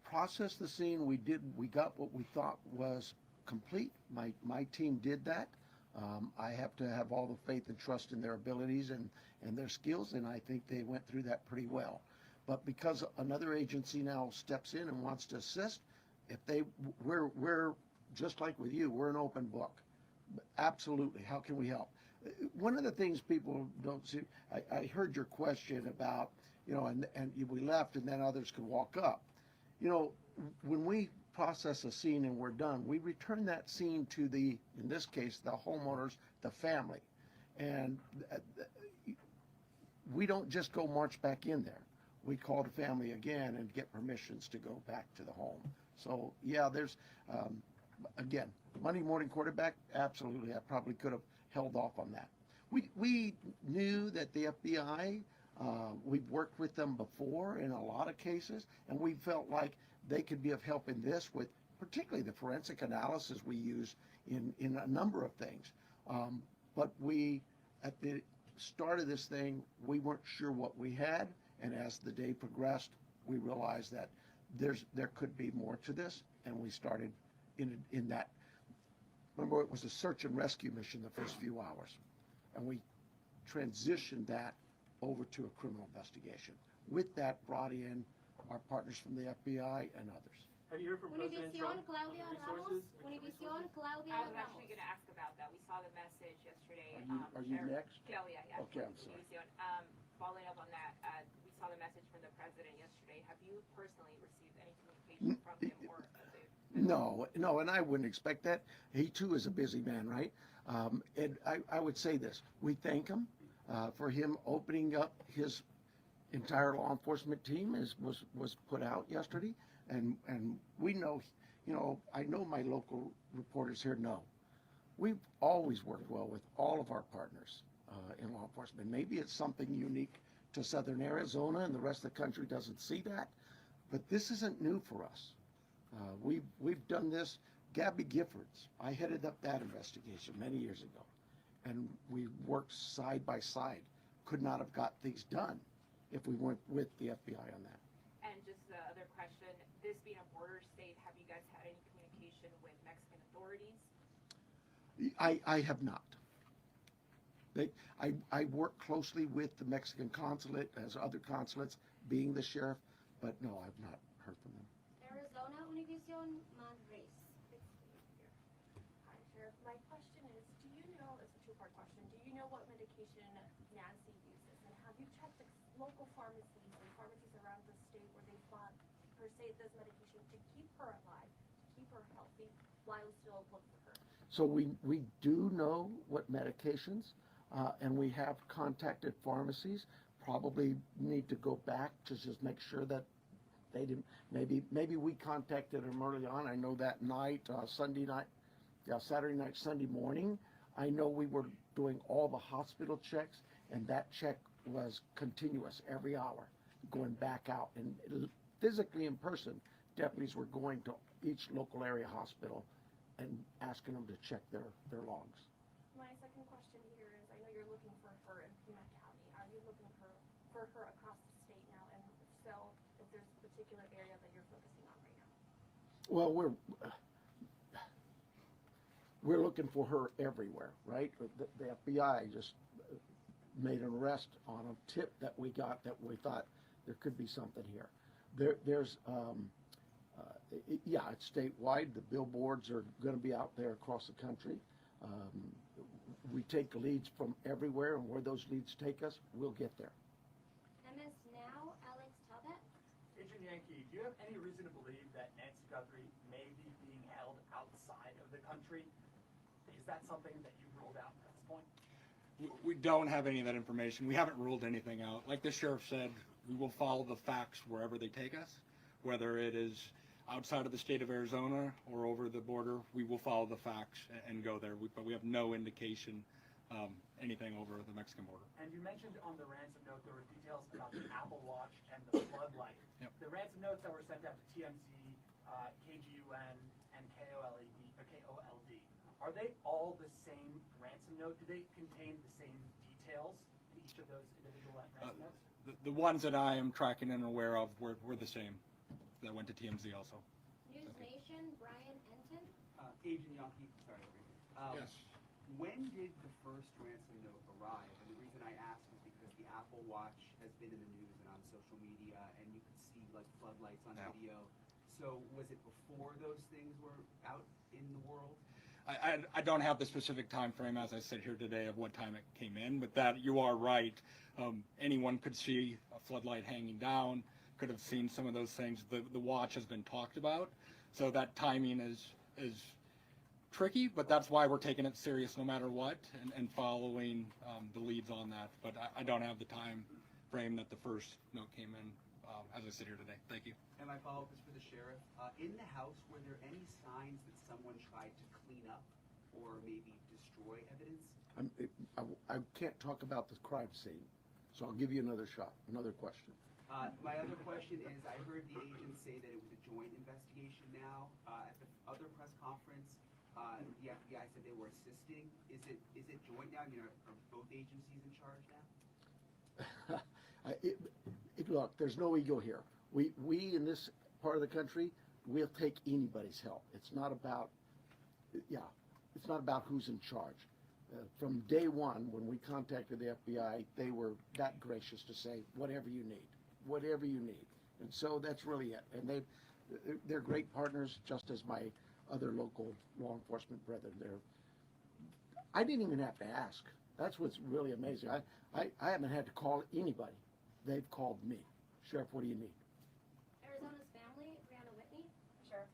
processed the scene. We got what we thought was complete. My team did that. I have to have all the faith and trust in their abilities and their skills, and I think they went through that pretty well. But because another agency now steps in and wants to assist, we're just like with you, we're an open book. Absolutely. How can we help? One of the things people don't see, I heard your question about, you know, and we left and then others could walk up. You know, when we process a scene and we're done, we return that scene to in this case, the homeowners, the family. And we don't just go march back in there. We call the family again and get permissions to go back to the home. So yeah, there's, again, Monday morning quarterback, absolutely. I probably could have held off on that. We knew that the FBI, we've worked with them before in a lot of cases, and we felt like they could be of help in this with particularly the forensic analysis we use in a number of things. But at the start of this thing, we weren't sure what we had, and as the day progressed, we realized that there could be more to this, and we started in that. Remember, it was a search and rescue mission the first few hours, and we transitioned that over to a criminal investigation. With that, brought in our partners from the FBI and others. Have you heard from President Trump on the resources? Univision, Claudia I was Ramos. actually going to ask about that. We saw the message yesterday. Are you next? Oh, yeah. Okay, I'm sorry. Univision. Following up on that, we saw the message from the president yesterday. Have you personally received any communication from him or? No, and I wouldn't expect that. He too is a busy man, right? And I would say this: we thank him for him opening up his entire law enforcement team was put out yesterday, and we know, you know, I know my local reporters here know we've always worked well with all of our partners in law enforcement. Maybe it's something unique to Southern Arizona and the rest of the country doesn't see that, but this isn't new for us. We've done this. Gabby Giffords, I headed up that investigation many years ago, and we worked side by side. Could not have got things done if we weren't with the FBI on that. And just the other question, this being a border state, have you guys had any communication with Mexican authorities? I have not. I work closely with the Mexican consulate as other consulates, being the sheriff, but no, I've not heard from them. Arizona, Univision, Madres. Hi, Sheriff. My question is, do you know, it's a two-part question, do you know what medication Nancy uses? And have you checked the local pharmacies and pharmacies around the state where they bought, per se, this medication to keep her alive, to keep her healthy, while still look for her? So we do know what medications, and we have contacted pharmacies. Probably need to go back to just make sure that they didn't, maybe we contacted them early on. I know that night, Saturday night, Sunday morning, I know we were doing all the hospital checks, and that check was continuous every hour, going back out. And physically in person, deputies were going to each local area hospital and asking them to check their logs. My second question here is, I know you're looking for her in Pima County. Are you looking for her across the state now? And if so, if there's a particular area that you're focusing on right now? Well, we're looking for her everywhere, right? The FBI just made an arrest on a tip that we got that we thought there could be something here. Yeah, it's statewide. The billboards are going to be out there across the country. We take leads from everywhere, and where those leads take us, we'll get there. MS Now, Alex Talbot. Agent Yankee, do you have any reason to believe that Nancy Guthrie may be being held outside of the country? Is that something that you've ruled out at this point? We don't have any of that information. We haven't ruled anything out. Like the sheriff said, we will follow the facts wherever they take us, whether it is outside of the state of Arizona or over the border. We will follow the facts and go there, but we have no indication anything over the Mexican border. And you mentioned on the ransom note there were details about the Apple Watch and the floodlight. Yep. The ransom notes that were sent out to TMZ, KGUN, and KOLD, are they all the same ransom note? Do they contain the same details in each of those individual ransom notes? The ones that I am tracking and aware of were the same. That went to TMZ also. News Nation, Brian Enton. Agent Yankee, sorry. Yes. When did the first ransom note arrive? And the reason I ask is because the Apple Watch has been in the news and on social media, and you could see like floodlights on video. So was it before those things were out in the world? I don't have the specific time frame as I sit here today of what time it came in, but that you are right. Anyone could see a floodlight hanging down, could have seen some of those things. The watch has been talked about, so that timing is tricky, but that's why we're taking it serious no matter what and following the leads on that. But I don't have the time frame that the first note came in as I sit here today. Thank you. And my follow-up is for the sheriff. In the house, were there any signs that someone tried to clean up or maybe destroy evidence? I can't talk about the crime scene, so I'll give you another shot, another question. My other question is, I heard the agent say that it was a joint investigation now. At the other press conference, the FBI said they were assisting. Is it joint now? I mean, are both agencies in charge now? Look, there's no ego here. We in this part of the country, we'll take anybody's help. It's not about who's in charge. From day one, when we contacted the FBI, they were that gracious to say, whatever you need. And so that's really it. And they're great partners, just as my other local law enforcement brethren. I didn't even have to ask. That's what's really amazing. I haven't had to call anybody. They've called me. Sheriff, what do you need? Arizona's Family, Brianna Whitney. Sheriff,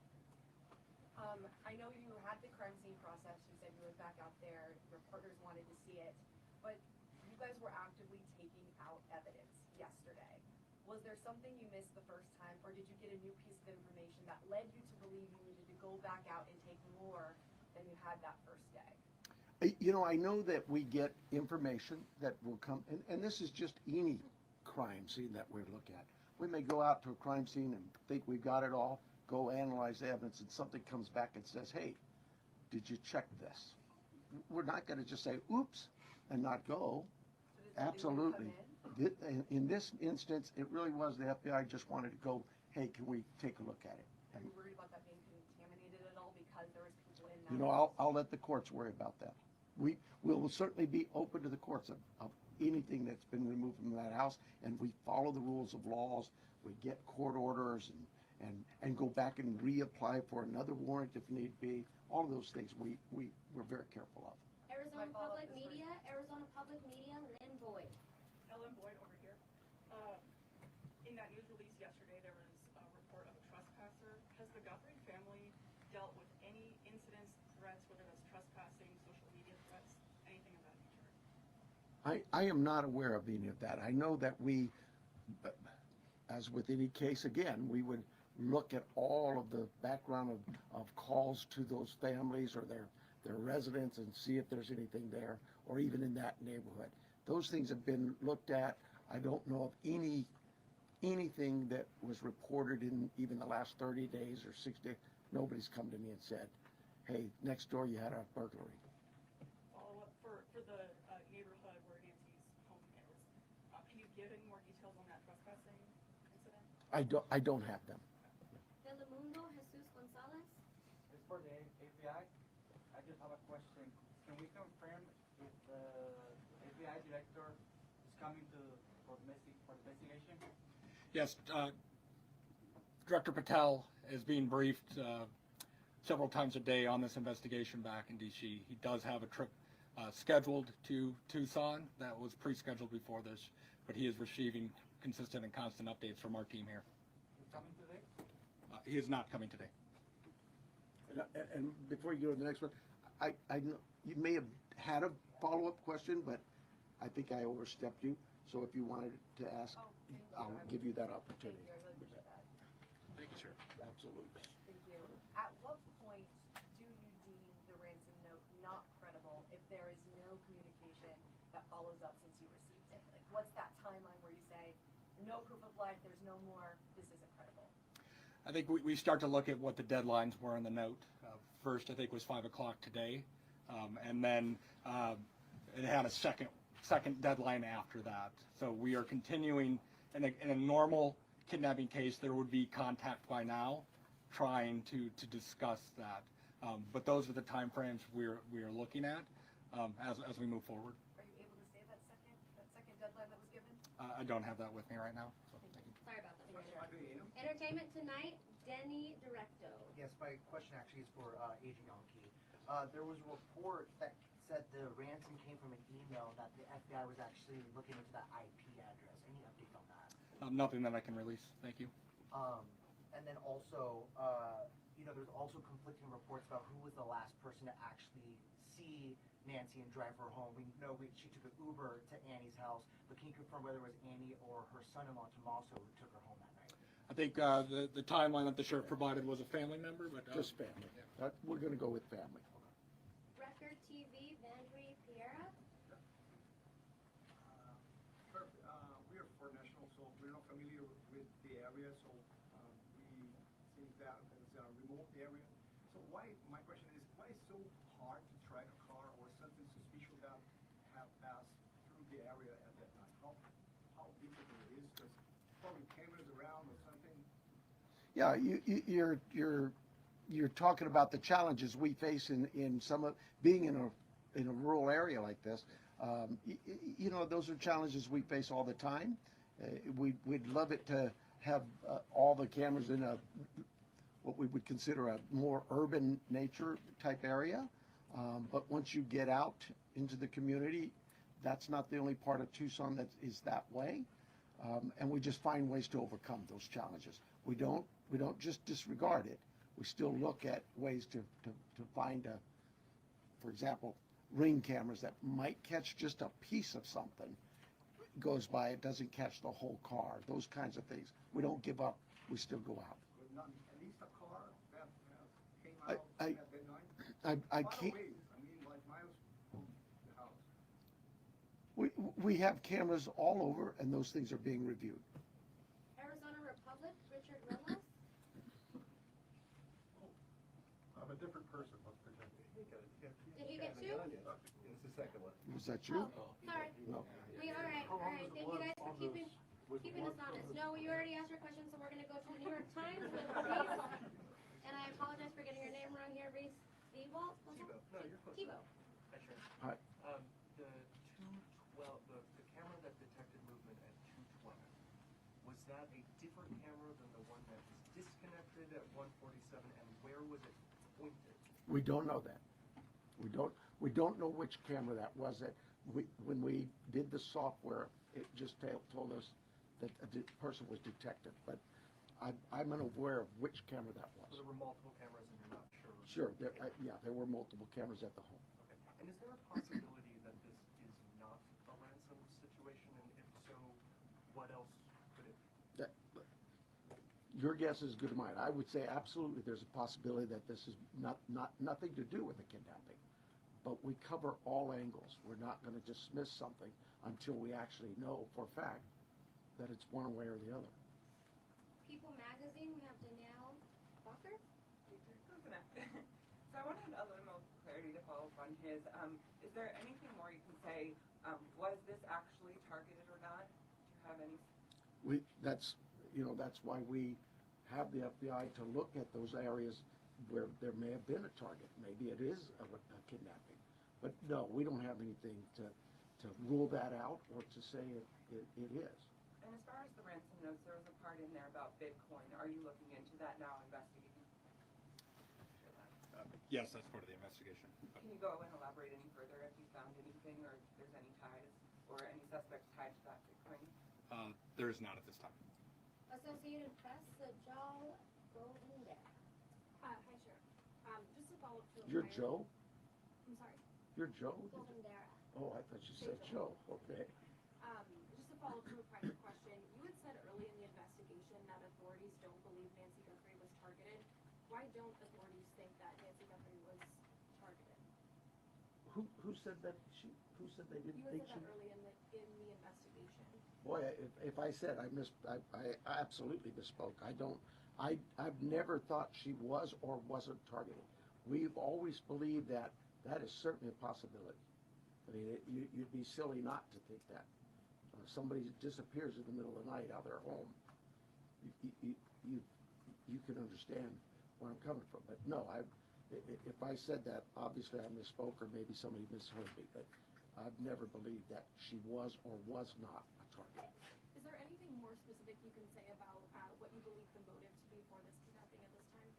I know you had the crime scene process. You said you went back out there. Your partners wanted to see it, but you guys were actively taking out evidence yesterday. Was there something you missed the first time, or did you get a new piece of information that led you to believe you needed to go back out and take more than you had that first day? You know, I know that we get information that will come, and this is just any crime scene that we look at. We may go out to a crime scene and think we've got it all, go analyze the evidence, and something comes back and says, hey, did you check this? We're not going to just say, oops, and not go. Absolutely. In this instance, it really was the FBI just wanted to go, hey, can we take a look at it? Are you worried about that being contaminated at all because there was people in that? You know, I'll let the courts worry about that. We will certainly be open to the courts of anything that's been removed from that house, and we follow the rules of laws. We get court orders and go back and reapply for another warrant if need be. All of those things we're very careful of. Arizona Public Media, Lynn Boyd. Ellen Boyd over here. In that news release yesterday, there was a report of a trespasser. Has the Guthrie family dealt with any incidents, threats, whether that's trespassing, social media threats, anything of that nature? I am not aware of any of that. I know that we, as with any case, again, we would look at all of the background of calls to those families or their residents and see if there's anything there, or even in that neighborhood. Those things have been looked at. I don't know of anything that was reported in even the last 30 days or 60 days. Nobody's come to me and said, hey, next door you had a burglary. Follow up for the neighborhood where Nancy's home is. Can you give any more details on that trespassing incident? I don't have them. Telemundo, Jesus Gonzalez. It's for the FBI. I just have a we confirm if the FBI director is coming for investigation? Yes, Director Patel is being briefed several times a day on this investigation back in DC. He does have a trip scheduled to Tucson that was pre-scheduled before this, but he is receiving consistent and constant updates from our team here. He's coming today? He is not coming today. And before you go to the next one, I know you may have had a follow-up question, but I think I overstepped you. So if you wanted to ask, I'll give you that opportunity. Thank you, I really appreciate that. Thank you, sir. Absolutely. Thank you. At what point do you deem the ransom note not credible if there is no communication that follows up since you received it? Like, what's that timeline where you say, no proof of life, there's no more, this isn't credible? I think we start to look at what the deadlines were in the note. First, I think was 5 o'clock today, and then it had a second deadline after that. So we are continuing in a normal kidnapping case. There would be contact by now, trying to discuss that. But those are the time frames we are looking at as we move forward. Are you able to say that second deadline that was given? I don't have that with me right now. So thank you. Sorry about that. Entertainment Tonight, Denny Directo. Yes, my question actually is for Agent Yonke. There was a report that said the ransom came from an email that the FBI was actually looking into that IP address. Any update on that? Nothing that I can release. Thank you. And then also, there's also conflicting reports about who was the last person to actually see Nancy and drive her home. We know she took an Uber to Annie's house, but can you confirm whether it was Annie or her son-in-law Tommaso who took her home that night? I think the timeline that the sheriff provided was a family member, but Just family. We're going to go with family. Record TV, Vandry Piera. We are for national, so we're not familiar with the area, so we think that it's a remote area. So my question is, why is so hard to track a car or something suspicious that have passed through the area at that time? How difficult it is, because probably cameras around or something. Yeah, you're talking about the challenges we face in some of being in a rural area like this. Those are challenges we face all the time. We'd love it to have all the cameras in what we would consider a more urban nature type area. But once you get out into the community, that's not the only part of Tucson that is that way. And we just find ways to overcome those challenges. We don't just disregard it. We still look at ways to find for example, ring cameras that might catch just a piece of something. It goes by, it doesn't catch the whole car. Those kinds of things. We don't give up. We still go out. But not, at least a car that came out at that night? I Far can't. away, I mean, like miles from the house. We have cameras all over, and those things are being reviewed. Arizona Republic, Richard Ramos. I'm a different person, let's pretend. Did he get two? It's the second one. Was that you? Oh, sorry. No. All right. Thank you guys for keeping us honest. No, you already asked your question, so we're gonna go to the New York Times with Reese. And I apologize for getting your name wrong here, Reese. Tebow? No, you're close. Tebow. Hi, Sharon. Hi. The 212, the camera that detected movement at 212, was that a different camera than the one that was disconnected at 147, and where was it pointed? We don't know that. We don't know which camera that was. When we did the software, it just told us that a person was detected, but I'm unaware of which camera that was. So there were multiple cameras and you're not sure? Sure, there were multiple cameras at the home. Okay. And is there a possibility that this is not a ransom situation, and if so, what else could it be? Your guess is as good as mine. I would say absolutely there's a possibility that this is nothing to do with the kidnapping. But we cover all angles. We're not going to dismiss something until we actually know for a fact that it's one way or the other. People Magazine, we have Danielle Walker. So I wanted a little more clarity to follow up on his. Is there anything more you can say? Was this actually targeted or not? Do you have any? That's why we have the FBI to look at those areas where there may have been a target. Maybe it is a kidnapping. But no, we don't have anything to rule that out or to say it is. And as far as the ransom notes, there was a part in there about Bitcoin. Are you looking into that now, investigating? Yes, that's part of the investigation. Can you go and elaborate any further if you found anything or if there's any ties or any suspects tied to that Bitcoin? There is not at this time. Associated Press, Joe Goldendale. Hi, Sheriff. Just to follow up to a You're prior- Joe? I'm sorry. You're Joe? Goldendale. Oh, I thought you said Joe. Okay. Just to follow up to a prior question, you had said early in the investigation that authorities don't believe Nancy Guthrie was targeted. Why don't authorities think that Nancy Guthrie was targeted? Who said that? Who said they didn't You had think said she? that early in the investigation. Boy, if I said I absolutely misspoke. I've never thought she was or wasn't targeted. We've always believed that is certainly a possibility. I mean, you'd be silly not to think that. Somebody disappears in the middle of the night out of their home. You can understand where I'm coming from. But no, if I said that, obviously I misspoke or maybe somebody misheard me. But I've never believed that she was or was not a target. Is there anything more specific you can say about what you believe the motive to be for this kidnapping at this time?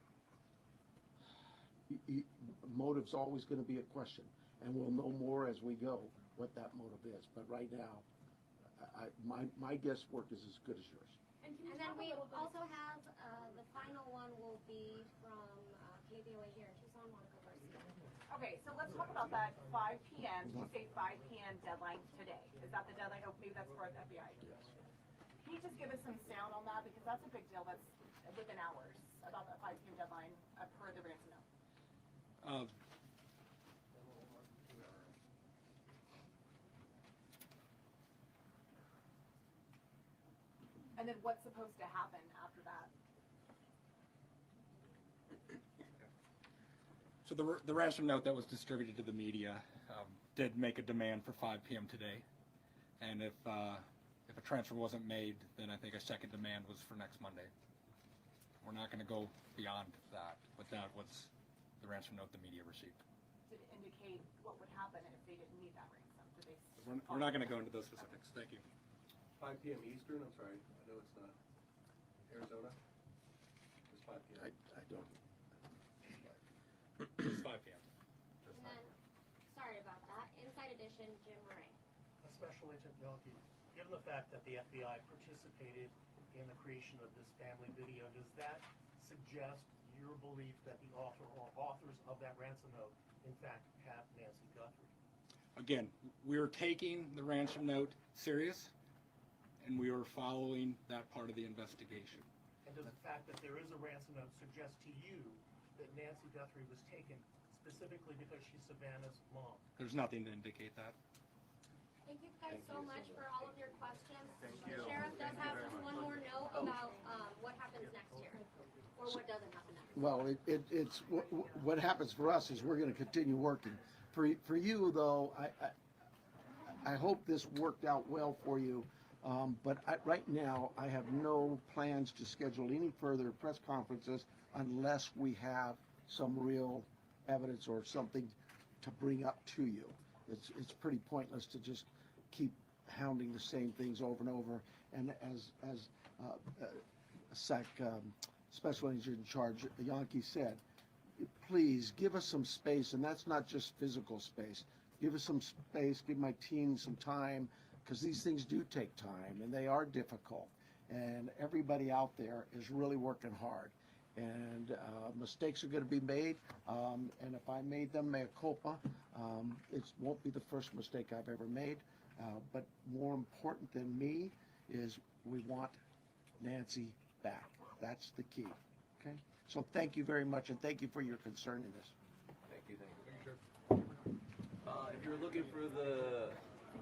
Motive's always going to be a question, and we'll know more as we go what that motive is. But right now, my guesswork is as good as yours. And then we also have, the final one will be from KBOA here in Tucson, Monica Garcia. Okay, so let's talk about that 5 p.m. You say 5 p.m. deadline today. Is that the deadline? Oh, maybe that's for the FBI. Yes. Can you just give us some sound on that? Because that's a big deal. That's within hours about that 5 p.m. deadline per the ransom note. And then what's supposed to happen after that? So the ransom note that was distributed to the media did make a demand for 5 p.m. today, and if a transfer wasn't made, then I think a second demand was for next Monday. We're not going to go beyond that, but that was the ransom note the media received. Did it indicate what would happen if they didn't need that ransom? Did they? We're not going to go into those specifics. Thank you. 5 p.m. Eastern, I'm sorry, I know it's not Arizona. It's 5 p.m. I don't. It's 5 p.m. And then, sorry about that, Inside Edition, Jim Murray. Special Agent Yonke, given the fact that the FBI participated in the creation of this family video, does that suggest your belief that the author or authors of that ransom note, in fact, have Nancy Guthrie? Again, we're taking the ransom note serious, and we are following that part of the investigation. And does the fact that there is a ransom note suggest to you that Nancy Guthrie was taken specifically because she's Savannah's mom? There's nothing to indicate that. Thank you guys so much for all of your questions. The sheriff does have just one more note about what happens next year, or what doesn't happen next. Well, it's what happens for us is we're going to continue working. For you though, I hope this worked out well for you. But right now, I have no plans to schedule any further press conferences unless we have some real evidence or something to bring up to you. It's pretty pointless to just keep hounding the same things over and over. And as Special Agent in Charge, Yonke said, please give us some space, and that's not just physical space. Give us some space, give my team some time, because these things do take time and they are difficult. And everybody out there is really working hard. And mistakes are going to be made. And if I made them, mea culpa. It won't be the first mistake I've ever made. But more important than me is we want Nancy back. That's the key. Okay? So thank you very much, and thank you for your concern in this. Thank you. If you're looking for the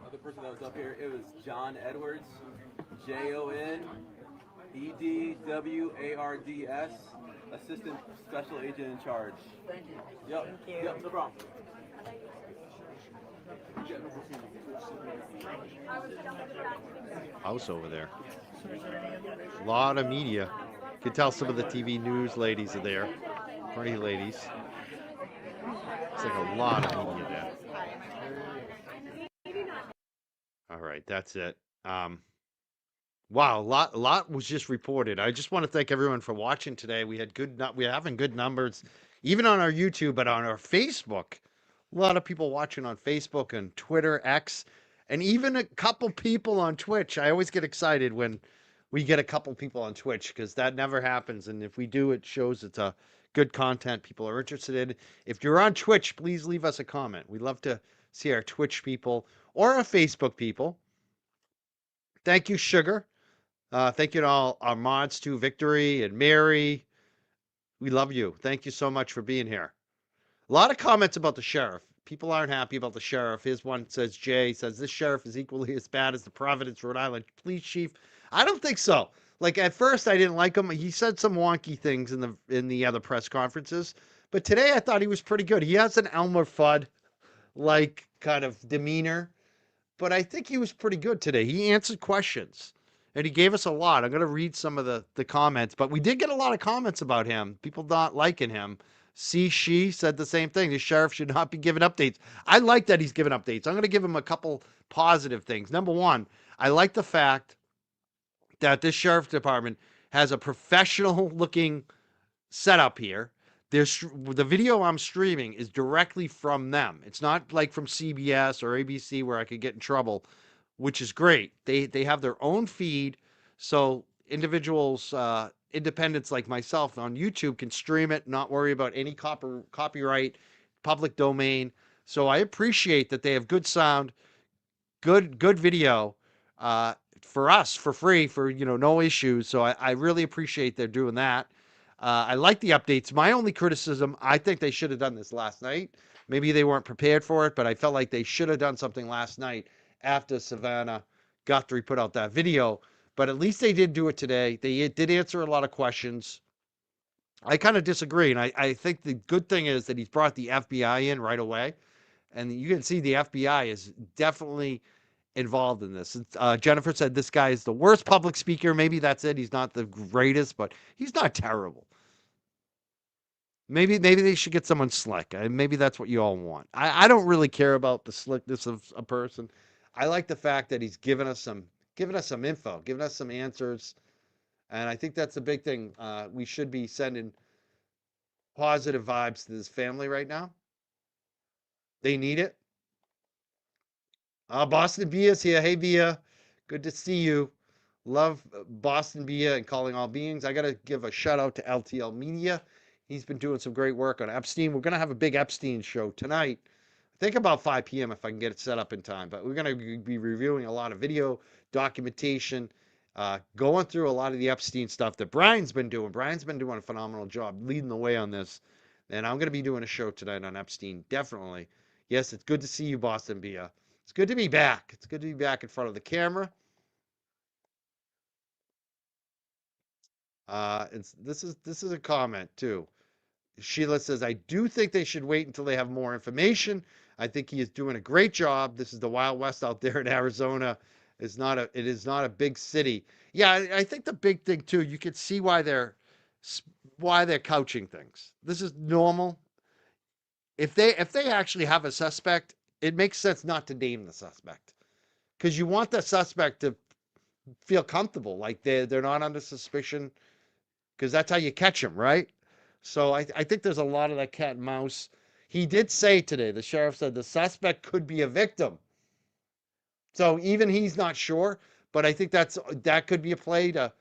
other person that was up here, it was John Edwards, JonEdwards, Assistant Special Agent in Charge. Thank you. Yep, no problem. House over there. A lot of media. You can tell some of the TV news ladies are there. Pretty ladies. It's like a lot of media there. All right, that's it. Wow, a lot was just reported. I just want to thank everyone for watching today. We had we're having good numbers, even on our YouTube, but on our Facebook. A lot of people watching on Facebook and Twitter, X, and even a couple people on Twitch. I always get excited when we get a couple people on Twitch because that never happens. And if we do, it shows it's a good content people are interested in. If you're on Twitch, please leave us a comment. We love to see our Twitch people or our Facebook people. Thank you, Sugar. Thank you to all our mods too, Victory and Mary. We love you. Thank you so much for being here. A lot of comments about the sheriff. People aren't happy about the sheriff. His one says, Jay says, this sheriff is equally as bad as the Providence, Rhode Island police chief. I don't think so. Like at first I didn't like him. He said some wonky things in the other press conferences. But today I thought he was pretty good. He has an Elmer Fudd like kind of demeanor. But I think he was pretty good today. He answered questions. And he gave us a lot. I'm going to read some of the comments. But we did get a lot of comments about him. People not liking him. She said the same thing. The sheriff should not be giving updates. I like that he's giving updates. I'm going to give him a couple positive things. Number one, I like the fact that this sheriff's department has a professional looking setup here. The video I'm streaming is directly from them. It's not like from CBS or ABC where I could get in trouble, which is great. They have their own feed, so individuals, independents like myself on YouTube can stream it, not worry about any copyright, public domain. So I appreciate that they have good sound, good video, for us for free for no issues. So I really appreciate they're doing that. I like the updates. My only criticism, I think they should have done this last night. Maybe they weren't prepared for it, but I felt like they should have done something last night after Savannah Guthrie put out that video. But at least they did do it today. They did answer a lot of questions. I kind of disagree, and I think the good thing is that he's brought the FBI in right away. And you can see the FBI is definitely involved in this. Jennifer said this guy is the worst public speaker. Maybe that's it. He's not the greatest, but he's not terrible. Maybe they should get someone slick. Maybe that's what you all want. I don't really care about the slickness of a person. I like the fact that he's giving us some info, giving us some answers, and I think that's the big thing. We should be sending positive vibes to this family right now. They need it. Boston Bia's here. Hey, Bia. Good to see you. Love Boston Bia and Calling All Beings. I got to give a shout out to LTL Media. He's been doing some great work on Epstein. We're going to have a big Epstein show tonight. I think about 5 p.m. if I can get it set up in time. But we're going to be reviewing a lot of video documentation, going through a lot of the Epstein stuff that Brian's been doing. Brian's been doing a phenomenal job leading the way on this. And I'm going to be doing a show tonight on Epstein, definitely. Yes, it's good to see you, Boston Bia. It's good to be back. It's good to be back in front of the camera. This is a comment too. Sheila says, I do think they should wait until they have more information. I think he is doing a great job. This is the Wild West out there in Arizona. It is not a big city. Yeah, I think the big thing too, you can see why they're couching things. This is normal. If they actually have a suspect, it makes sense not to name the suspect. Because you want the suspect to feel comfortable, like they're not under suspicion, because that's how you catch them, right? So I think there's a lot of that cat and mouse. He did say today, the sheriff said the suspect could be a victim. So even he's not sure, but I think that could be a play to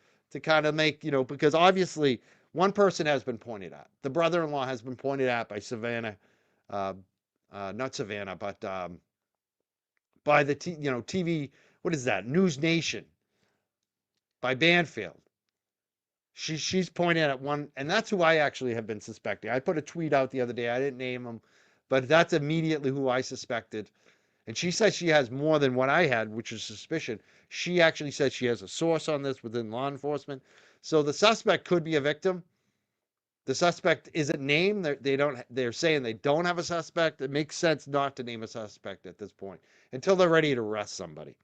kind of make, because obviously one person has been pointed at. The brother-in-law has been pointed at by Savannah, not Savannah, but by the TV, what is that? News Nation, by Banfield. She's pointing at one, and that's who I actually have been suspecting. I put a tweet out the other day. I didn't name him, but that's immediately who I suspected. And she says she has more than what I had, which is suspicion. She actually said she has a source on this within law enforcement. So the suspect could be a victim. The suspect isn't named. They're saying they don't have a suspect. It makes sense not to name a suspect at this point until they're ready to arrest somebody.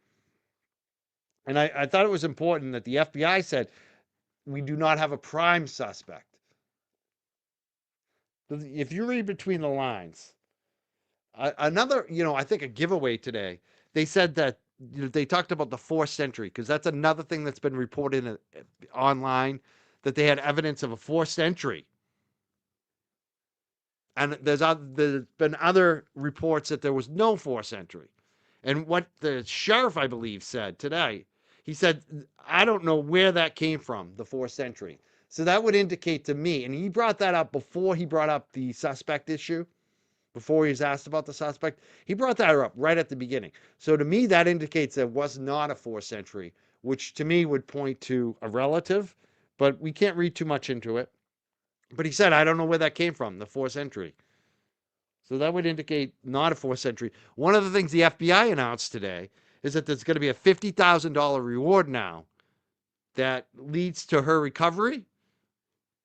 And I thought it was important that the FBI said, we do not have a prime suspect. If you read between the lines, another, I think a giveaway today, they said that they talked about the fourth century, because that's another thing that's been reported online, that they had evidence of a fourth century. And there's been other reports that there was no fourth century. And what the sheriff, I believe, said today, he said, I don't know where that came from, the fourth century. So that would indicate to me, and he brought that up before he brought up the suspect issue, before he was asked about the suspect. He brought that up right at the beginning. So to me, that indicates that it was not a fourth century, which to me would point to a relative, but we can't read too much into it. But he said, I don't know where that came from, the fourth century. So that would indicate not a fourth century. One of the things the FBI announced today is that there's going to be a $50,000 reward now that leads to her recovery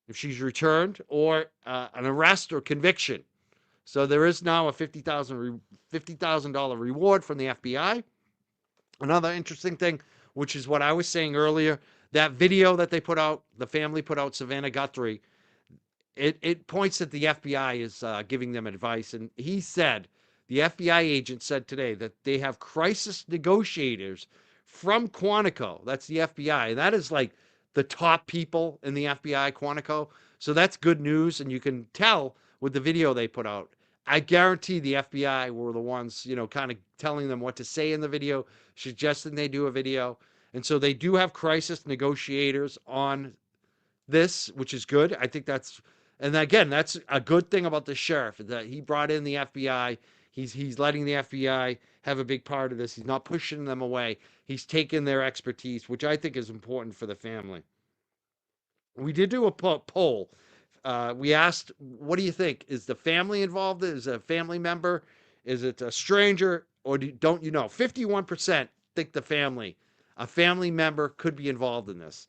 if she's returned, or an arrest or conviction. So there is now a $50,000 reward from the FBI. Another interesting thing, which is what I was saying earlier, that video that they put out, the family put out, Savannah Guthrie, it points that the FBI is giving them advice. And he said, the FBI agent said today that they have crisis negotiators from Quantico. That's the FBI. And that is like the top people in the FBI, Quantico. So that's good news. And you can tell with the video they put out. I guarantee the FBI were the ones, kind of telling them what to say in the video, suggesting they do a video. And so they do have crisis negotiators on this, which is good. I think that's, and again, that's a good thing about the sheriff, that he brought in the FBI. He's letting the FBI have a big part of this. He's not pushing them away. He's taking their expertise, which I think is important for the family. We did do a poll. We asked, what do you think? Is the family involved? Is it a family member? Is it a stranger? Or don't you know? 51% think a family member could be involved in this.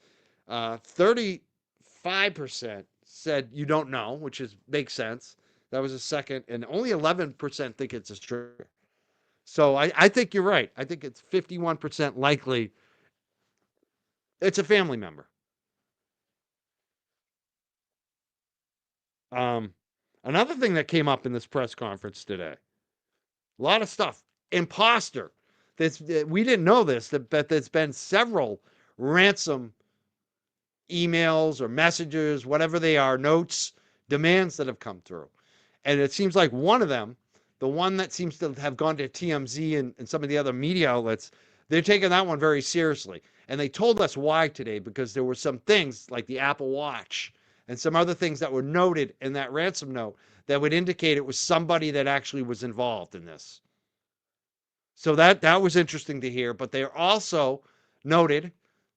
35% said you don't know, which makes sense. That was a second. And only 11% think it's a stranger. So I think you're right. I think it's 51% likely it's a family member. Another thing that came up in this press conference today, a lot of stuff. Imposter. We didn't know this, but there's been several ransom emails or messages, whatever they are, notes, demands that have come through. And it seems like one of them, the one that seems to have gone to TMZ and some of the other media outlets, they're taking that one very seriously. And they told us why today, because there were some things like the Apple Watch and some other things that were noted in that ransom note that would indicate it was somebody that actually was involved in this. So that was interesting to hear. But they also noted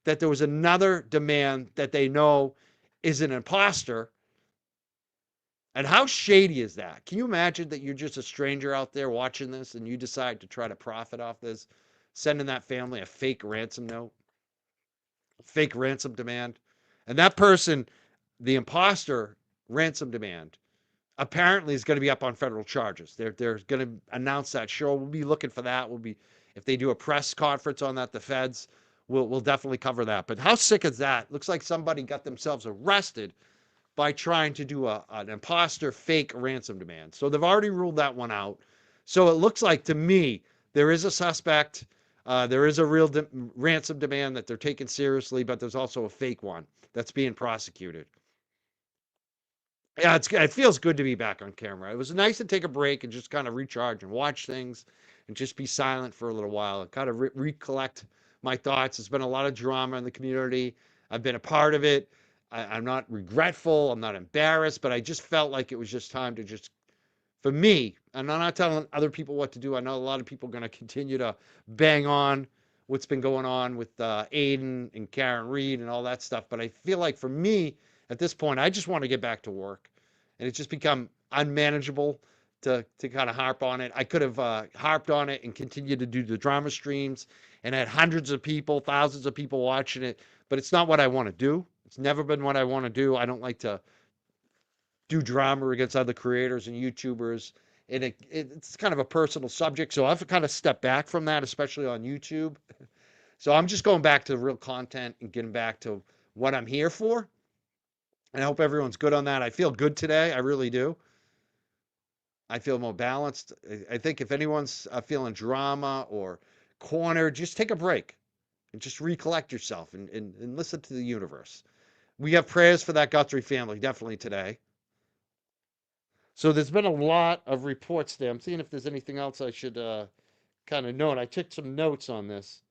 that there was another demand that they know is an imposter. And how shady is that? Can you imagine that you're just a stranger out there watching this and you decide to try to profit off this, sending that family a fake ransom note, fake ransom demand? And that person, the imposter ransom demand, apparently is going to be up on federal charges. They're going to announce that. Sure, we'll be looking for that. If they do a press conference on that, the feds will definitely cover that. But how sick is that? Looks like somebody got themselves arrested by trying to do an imposter fake ransom demand. So they've already ruled that one out. So it looks like to me there is a suspect. There is a real ransom demand that they're taking seriously, but there's also a fake one that's being prosecuted. Yeah, it feels good to be back on camera. It was nice to take a break and just kind of recharge and watch things and just be silent for a little while and kind of recollect my thoughts. There's been a lot of drama in the community. I've been a part of it. I'm not regretful. I'm not embarrassed, but I just felt like it was just time to for me, and I'm not telling other people what to do. I know a lot of people are going to continue to bang on what's been going on with Aiden and Karen Reed and all that stuff. But I feel like for me, at this point, I just want to get back to work. And it's just become unmanageable to kind of harp on it. I could have harped on it and continued to do the drama streams and had hundreds of people, thousands of people watching it. But it's not what I want to do. It's never been what I want to do. I don't like to do drama against other creators and YouTubers. And it's kind of a personal subject. So I've kind of stepped back from that, especially on YouTube. So I'm just going back to real content and getting back to what I'm here for. And I hope everyone's good on that. I feel good today. I really do. I feel more balanced. I think if anyone's feeling drama or cornered, just take a break and just recollect yourself and listen to the universe. We have prayers for that Guthrie family definitely today. So there's been a lot of reports there. I'm seeing if there's anything else I should kind of note. I took some notes on this.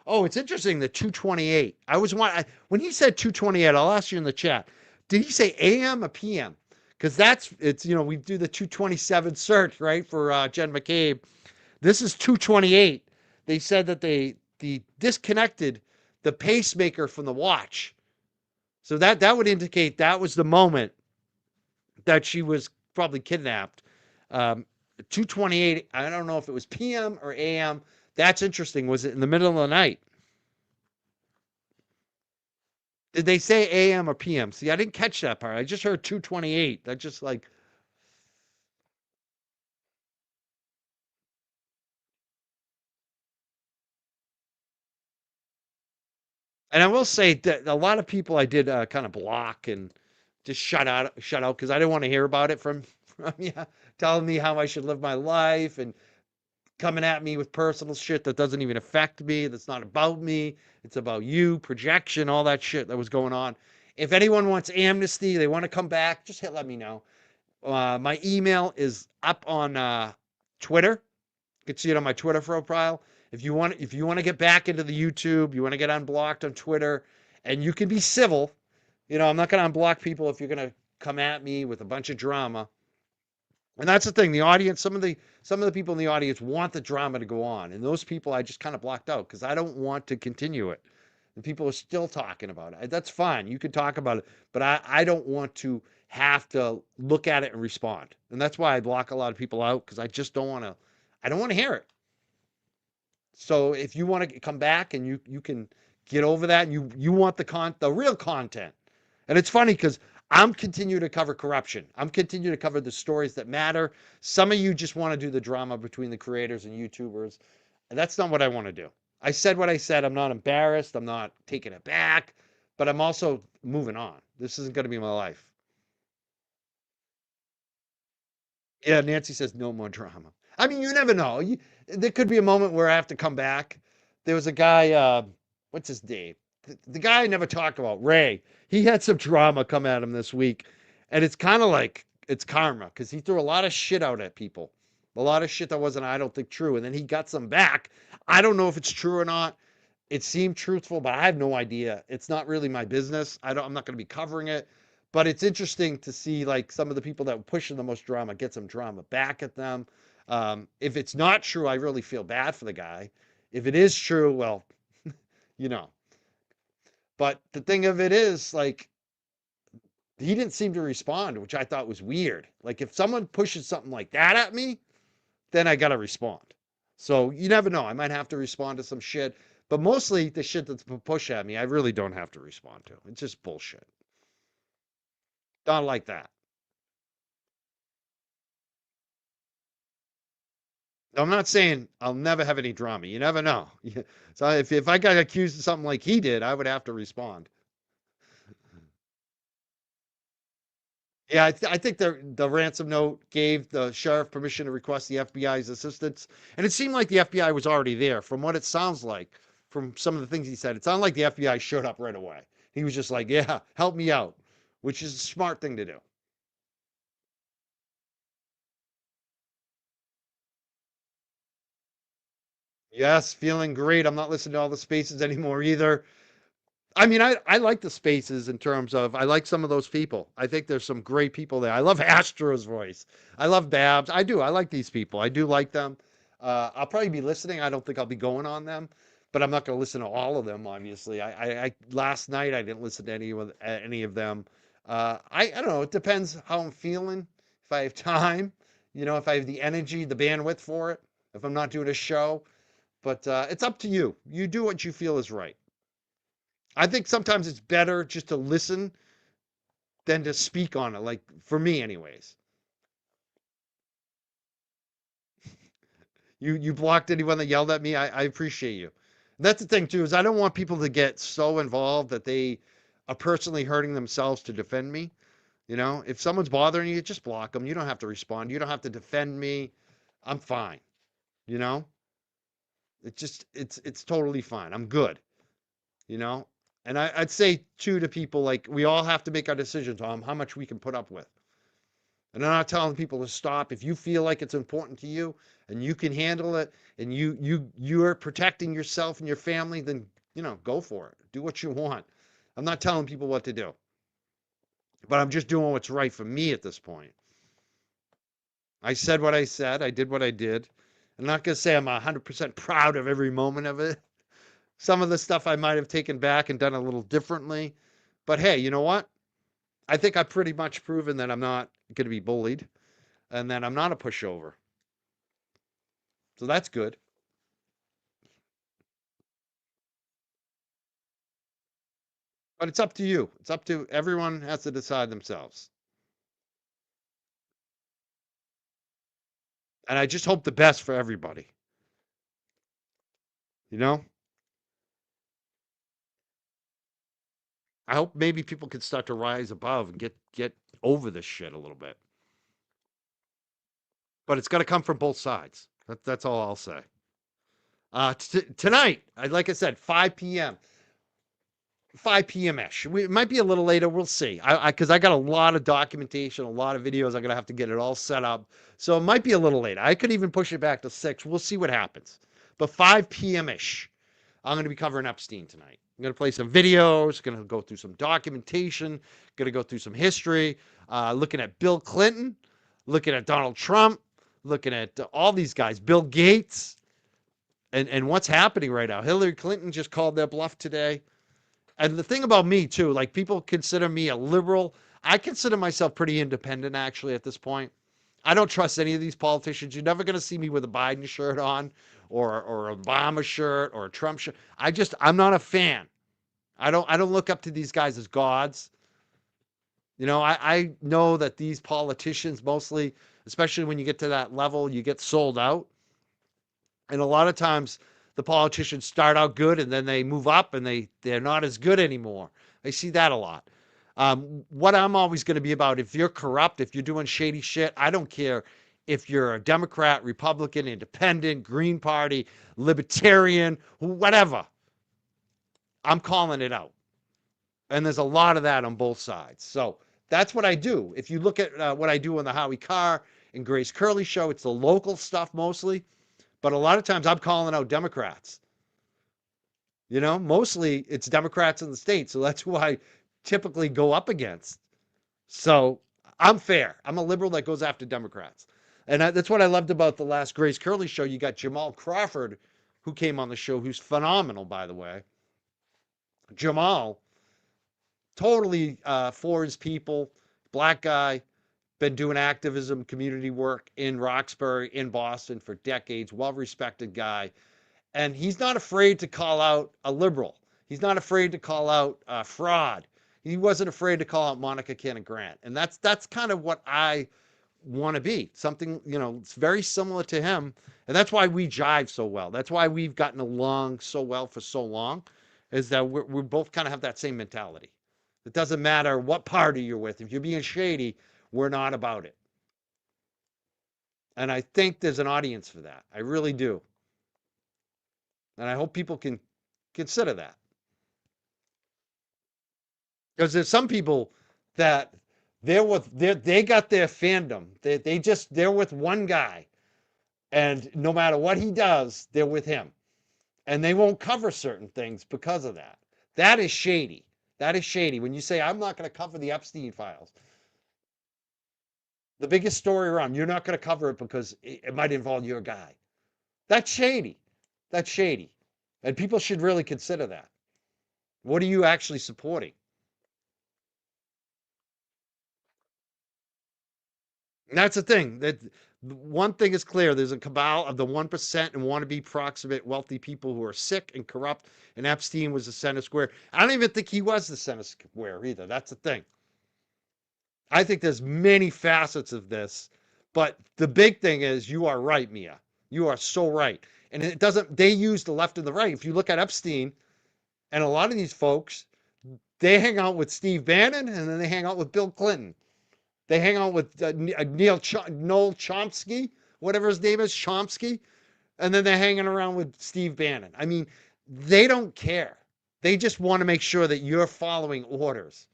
Oh, it's interesting, the 228. When he said 228, I'll ask you in the chat. Did he say AM or PM? Because it's, we do the 227 search, right, for Jen McCabe. This is 228. They said that they disconnected the pacemaker from the watch. So that would indicate that was the moment that she was probably kidnapped. 228, I don't know if it was PM or AM. That's interesting. Was it in the middle of the night? Did they say AM or PM? See, I didn't catch that part. I just heard 228. That just like. And I will say that a lot of people I did kind of block and just shut out because I didn't want to hear about it from you, telling me how I should live my life and coming at me with personal shit that doesn't even affect me. That's not about me. It's about you, projection, all that shit that was going on. If anyone wants amnesty, they want to come back, just let me know. My email is up on Twitter. You can see it on my Twitter profile. If you want to get back into the YouTube, you want to get unblocked on Twitter, and you can be civil. I'm not going to unblock people if you're going to come at me with a bunch of drama. And that's the thing. The audience, some of the people in the audience want the drama to go on, and those people I just kind of blocked out because I don't want to continue it. And people are still talking about it. That's fine. You can talk about it, but I don't want to have to look at it and respond. And that's why I block a lot of people out because I just don't want to. I don't want to hear it. So if you want to come back and you can get over that and you want the real content. And it's funny because I'm continuing to cover corruption. I'm continuing to cover the stories that matter. Some of you just want to do the drama between the creators and YouTubers. And that's not what I want to do. I said what I said. I'm not embarrassed. I'm not taking it back, but I'm also moving on. This isn't going to be my life. Yeah, Nancy says no more drama. I mean, you never know. There could be a moment where I have to come back. There was a guy, what's his name? The guy I never talk about, Ray. He had some drama come at him this week, and it's kind of like it's karma because he threw a lot of shit out at people, a lot of shit that wasn't, I don't think, true, and then he got some back. I don't know if it's true or not. It seemed truthful, but I have no idea. It's not really my business. I'm not going to be covering it. But it's interesting to see like some of the people that were pushing the most drama get some drama back at them. If it's not true, I really feel bad for the guy. If it is true, well, you know. But the thing of it is, like, he didn't seem to respond, which I thought was weird. Like, if someone pushes something like that at me, then I got to respond. So you never know. I might have to respond to some shit. But mostly the shit that's pushed at me, I really don't have to respond to. It's just bullshit. Not like that. I'm not saying I'll never have any drama. You never know. So if I got accused of something like he did, I would have to respond. Yeah, I think the ransom note gave the sheriff permission to request the FBI's assistance, and it seemed like the FBI was already there. From what it sounds like, from some of the things he said, it sounded like the FBI showed up right away. He was just like, "Yeah, help me out," which is a smart thing to do. Yes, feeling great. I'm not listening to all the spaces anymore either. I mean, I like the spaces in terms of I like some of those people. I think there's some great people there. I love Astro's voice. I love Babs. I do. I like these people. I do like them. I'll probably be listening. I don't think I'll be going on them, but I'm not going to listen to all of them. Obviously, I last night I didn't listen to any of them. I don't know. It depends how I'm feeling. If I have time, if I have the energy, the bandwidth for it. If I'm not doing a show, but it's up to you. You do what you feel is right. I think sometimes it's better just to listen than to speak on it. Like for me, anyways. You blocked anyone that yelled at me. I appreciate you. And that's the thing too is I don't want people to get so involved that they are personally hurting themselves to defend me. If someone's bothering you, just block them. You don't have to respond. You don't have to defend me. I'm fine. It's totally fine. I'm good, you know? And I'd say too to people, like, we all have to make our decisions on how much we can put up with. And I'm not telling people to stop. If you feel like it's important to you and you can handle it and you're protecting yourself and your family, then, go for it. Do what you want. I'm not telling people what to do. But I'm just doing what's right for me at this point. I said what I said. I did what I did. I'm not going to say I'm 100% proud of every moment of it. Some of the stuff I might have taken back and done a little differently. But hey, you know what? I think I've pretty much proven that I'm not going to be bullied and that I'm not a pushover. So that's good. But it's up to you. It's up to everyone has to decide themselves. And I just hope the best for everybody. You know? I hope maybe people can start to rise above and get over this shit a little bit. But it's got to come from both sides. That's all I'll say. Tonight, like I said, 5 p.m. 5 p.m.-ish. It might be a little later. We'll see. Because I got a lot of documentation, a lot of videos. I'm going to have to get it all set up. So it might be a little later. I could even push it back to 6. We'll see what happens. But 5 p.m.-ish, I'm going to be covering Epstein tonight. I'm going to play some videos, going to go through some documentation, going to go through some history, looking at Bill Clinton, looking at Donald Trump, looking at all these guys, Bill Gates, and what's happening right now. Hillary Clinton just called their bluff today. And the thing about me, too, like, people consider me a liberal. I consider myself pretty independent, actually, at this point. I don't trust any of these politicians. You're never going to see me with a Biden shirt on or Obama shirt or a Trump shirt. I'm not a fan. I don't look up to these guys as gods. I know that these politicians mostly, especially when you get to that level, you get sold out. And a lot of times the politicians start out good and then they move up and they're not as good anymore. I see that a lot. What I'm always going to be about, if you're corrupt, if you're doing shady shit, I don't care if you're a Democrat, Republican, Independent, Green Party, Libertarian, whatever. I'm calling it out. And there's a lot of that on both sides. So that's what I do. If you look at what I do on the Howie Carr and Grace Curley show, it's the local stuff mostly. But a lot of times I'm calling out Democrats. Mostly it's Democrats in the state. So that's who I typically go up against. So I'm fair. I'm a liberal that goes after Democrats. And that's what I loved about the last Grace Curley show. You got Jamal Crawford, who came on the show, who's phenomenal, by the way. Jamal, totally for his people, black guy, been doing activism, community work in Roxbury, in Boston for decades, well-respected guy. And he's not afraid to call out a liberal. He's not afraid to call out fraud. He wasn't afraid to call out Monica Cannon Grant. And that's kind of what I want to be. Something, it's very similar to him. And that's why we jive so well. That's why we've gotten along so well for so long, is that we both kind of have that same mentality. It doesn't matter what party you're with. If you're being shady, we're not about it. And I think there's an audience for that. I really do. And I hope people can consider that. Because there's some people that they got their fandom. They're with one guy. And no matter what he does, they're with him. And they won't cover certain things because of that. That is shady. That is shady. When you say, I'm not going to cover the Epstein files, the biggest story around, you're not going to cover it because it might involve your guy. That's shady. That's shady. And people should really consider that. What are you actually supporting? And that's the thing. That one thing is clear. There's a cabal of the 1% and wannabe proximate wealthy people who are sick and corrupt. And Epstein was the center square. I don't even think he was the center square either. That's the thing. I think there's many facets of this. But the big thing is, you are right, Mia. You are so right. And they use the left and the right. If you look at Epstein and a lot of these folks, they hang out with Steve Bannon and then they hang out with Bill Clinton. They hang out with Noel Chomsky, whatever his name is, Chomsky. And then they're hanging around with Steve Bannon. I mean, they don't care. They just want to make sure that you're following orders.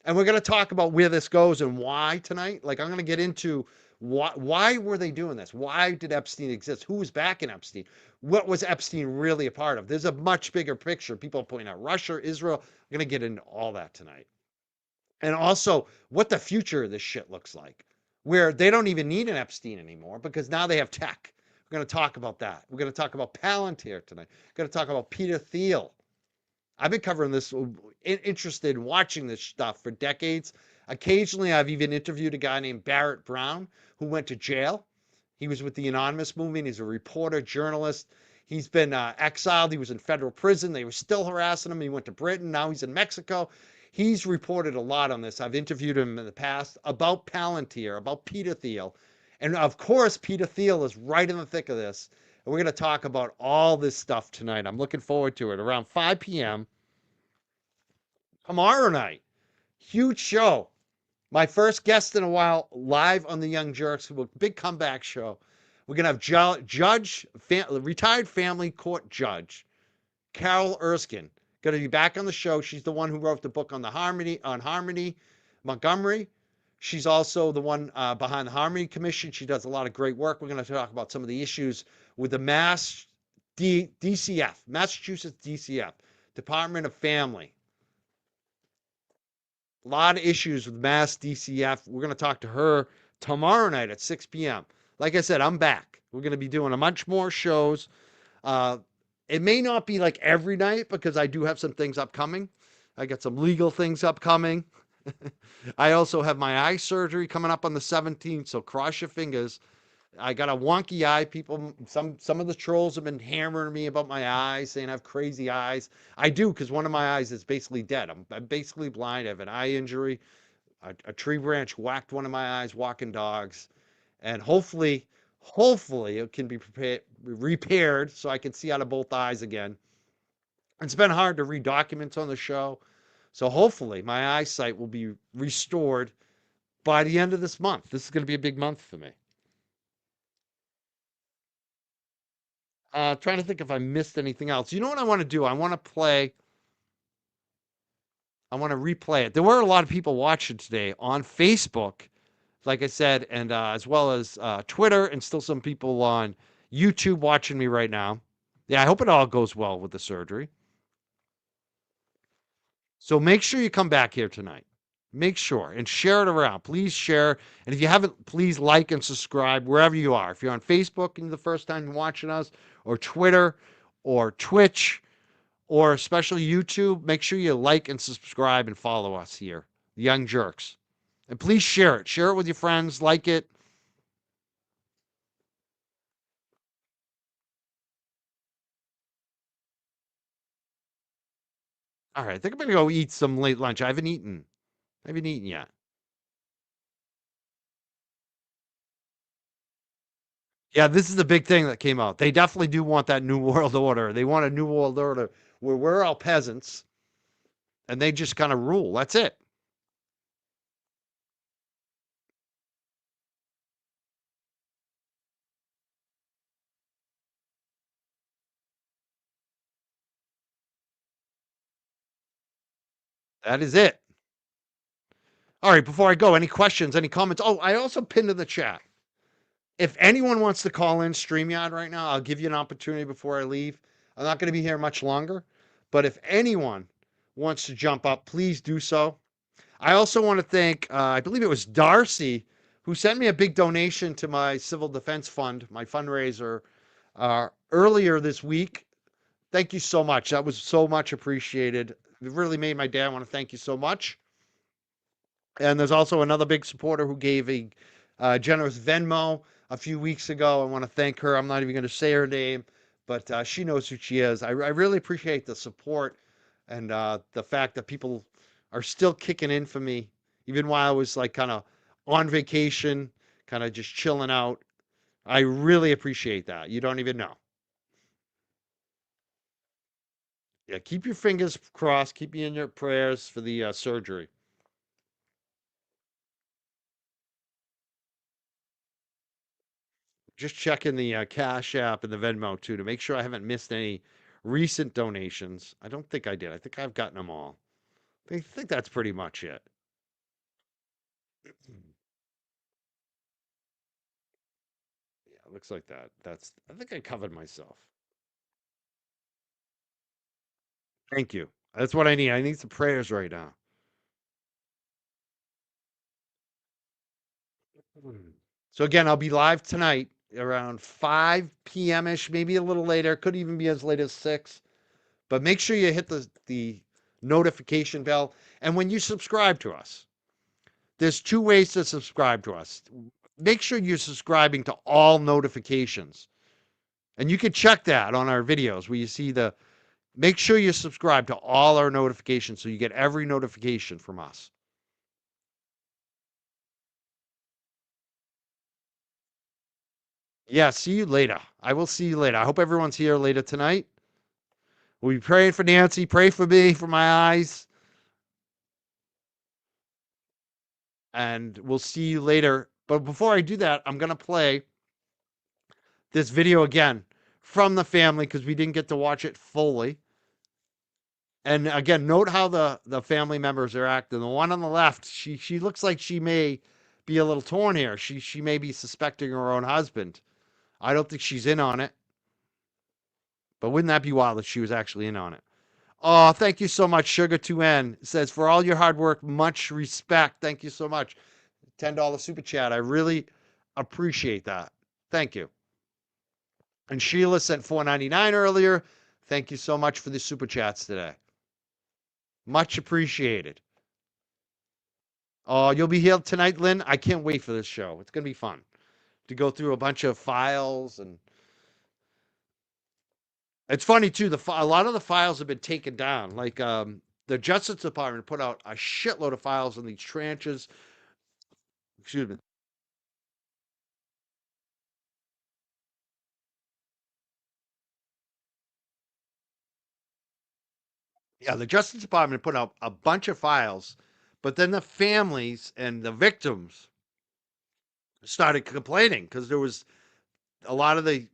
And we're going to talk about where this goes and why tonight. Like, I'm going to get into why were they doing this? Why did Epstein exist? Who was backing Epstein? What was Epstein really a part of? There's a much bigger picture. People point out Russia, Israel. I'm going to get into all that tonight. And also what the future of this shit looks like, where they don't even need an Epstein anymore because now they have tech. We're going to talk about that. We're going to talk about Palantir tonight. We're going to talk about Peter Thiel. I've been covering this, interested in watching this stuff for decades. Occasionally, I've even interviewed a guy named Barrett Brown who went to jail. He was with the Anonymous movement. He's a reporter, journalist. He's been exiled. He was in federal prison. They were still harassing him. He went to Britain. Now he's in Mexico. He's reported a lot on this. I've interviewed him in the past about Palantir, about Peter Thiel. And of course, Peter Thiel is right in the thick of this. And we're going to talk about all this stuff tonight. I'm looking forward to it. Around 5 p.m. tomorrow night. Huge show. My first guest in a while, live on the Young Jerks, a big comeback show. We're going to have retired family court judge, Carol Erskine, going to be back on the show. She's the one who wrote the book on Harmony Montgomery. She's also the one behind the Harmony Commission. She does a lot of great work. We're going to talk about some of the issues with the DCF, Massachusetts DCF, Department of Family. A lot of issues with Mass DCF. We're going to talk to her tomorrow night at 6 p.m. Like I said, I'm back. We're going to be doing a bunch more shows. It may not be like every night because I do have some things upcoming. I got some legal things upcoming. I also have my eye surgery coming up on the 17th, so cross your fingers. I got a wonky eye. People, some of the trolls have been hammering me about my eyes, saying I have crazy eyes. I do, because one of my eyes is basically dead. I'm basically blind. I have an eye injury. A tree branch whacked one of my eyes walking dogs, and hopefully it can be repaired so I can see out of both eyes again. It's been hard to read documents on the show, so hopefully my eyesight will be restored by the end of this month. This is going to be a big month for me. Trying to think if I missed anything else. You know what I want to do? I want to replay it. There were a lot of people watching today on Facebook, like I said, and as well as Twitter, and still some people on YouTube watching me right now. Yeah, I hope it all goes well with the surgery. So make sure you come back here tonight. Make sure and share it around. Please share. And if you haven't, please like and subscribe wherever you are. If you're on Facebook and the first time you're watching us, or Twitter, or Twitch, or especially YouTube, make sure you like and subscribe and follow us here, the Young Jerks. And please share it. Share it with your friends. Like it. All right, I think I'm going to go eat some late lunch. I haven't eaten. Yet. Yeah, this is the big thing that came out. They definitely do want that New World Order. They want a New World Order where we're all peasants and they just kind of rule. That's it. That is it. All right, before I go, any questions, any comments? Oh, I also pinned in the chat. If anyone wants to call in StreamYard right now, I'll give you an opportunity before I leave. I'm not going to be here much longer, but if anyone wants to jump up, please do so. I also want to thank, I believe it was Darcy, who sent me a big donation to my Civil Defense Fund, my fundraiser, earlier this week. Thank you so much. That was so much appreciated. It really made my day. I want to thank you so much. And there's also another big supporter who gave a generous Venmo a few weeks ago. I want to thank her. I'm not even going to say her name, but she knows who she is. I really appreciate the support and the fact that people are still kicking in for me, even while I was like kind of on vacation, kind of just chilling out. I really appreciate that. You don't even know. Yeah, keep your fingers crossed. Keep me in your prayers for the surgery. Just checking the Cash App and the Venmo too to make sure I haven't missed any recent donations. I don't think I did. I think I've gotten them all. I think that's pretty much it. Yeah, it looks like that. I think I covered myself. Thank you. That's what I need. I need some prayers right now. So again, I'll be live tonight around 5 p.m. ish, maybe a little later. Could even be as late as 6. But make sure you hit the notification bell. And when you subscribe to us, there's 2 ways to subscribe to us. Make sure you're subscribing to all notifications. And you can check that on our videos where you see make sure you subscribe to all our notifications so you get every notification from us. Yeah, see you later. I will see you later. I hope everyone's here later tonight. We'll be praying for Nancy. Pray for me, for my eyes. And we'll see you later. But before I do that, I'm going to play this video again from the family because we didn't get to watch it fully. And again, note how the family members are acting. The one on the left, she looks like she may be a little torn here. She may be suspecting her own husband. I don't think she's in on it. But wouldn't that be wild if she was actually in on it? Oh, thank you so much. Sugar2N says, for all your hard work, much respect. Thank you so much. $10 super chat. I really appreciate that. Thank you. And Sheila sent $4.99 earlier. Thank you so much for the super chats today. Much appreciated. Oh, you'll be here tonight, Lynn? I can't wait for this show. It's going to be fun to go through a bunch of files. And it's funny, too. A lot of the files have been taken down. Like the Justice Department put out a shitload of files on these tranches. Excuse me. Yeah, the Justice Department put out a bunch of files, but then the families and the victims started complaining because there was a lot of the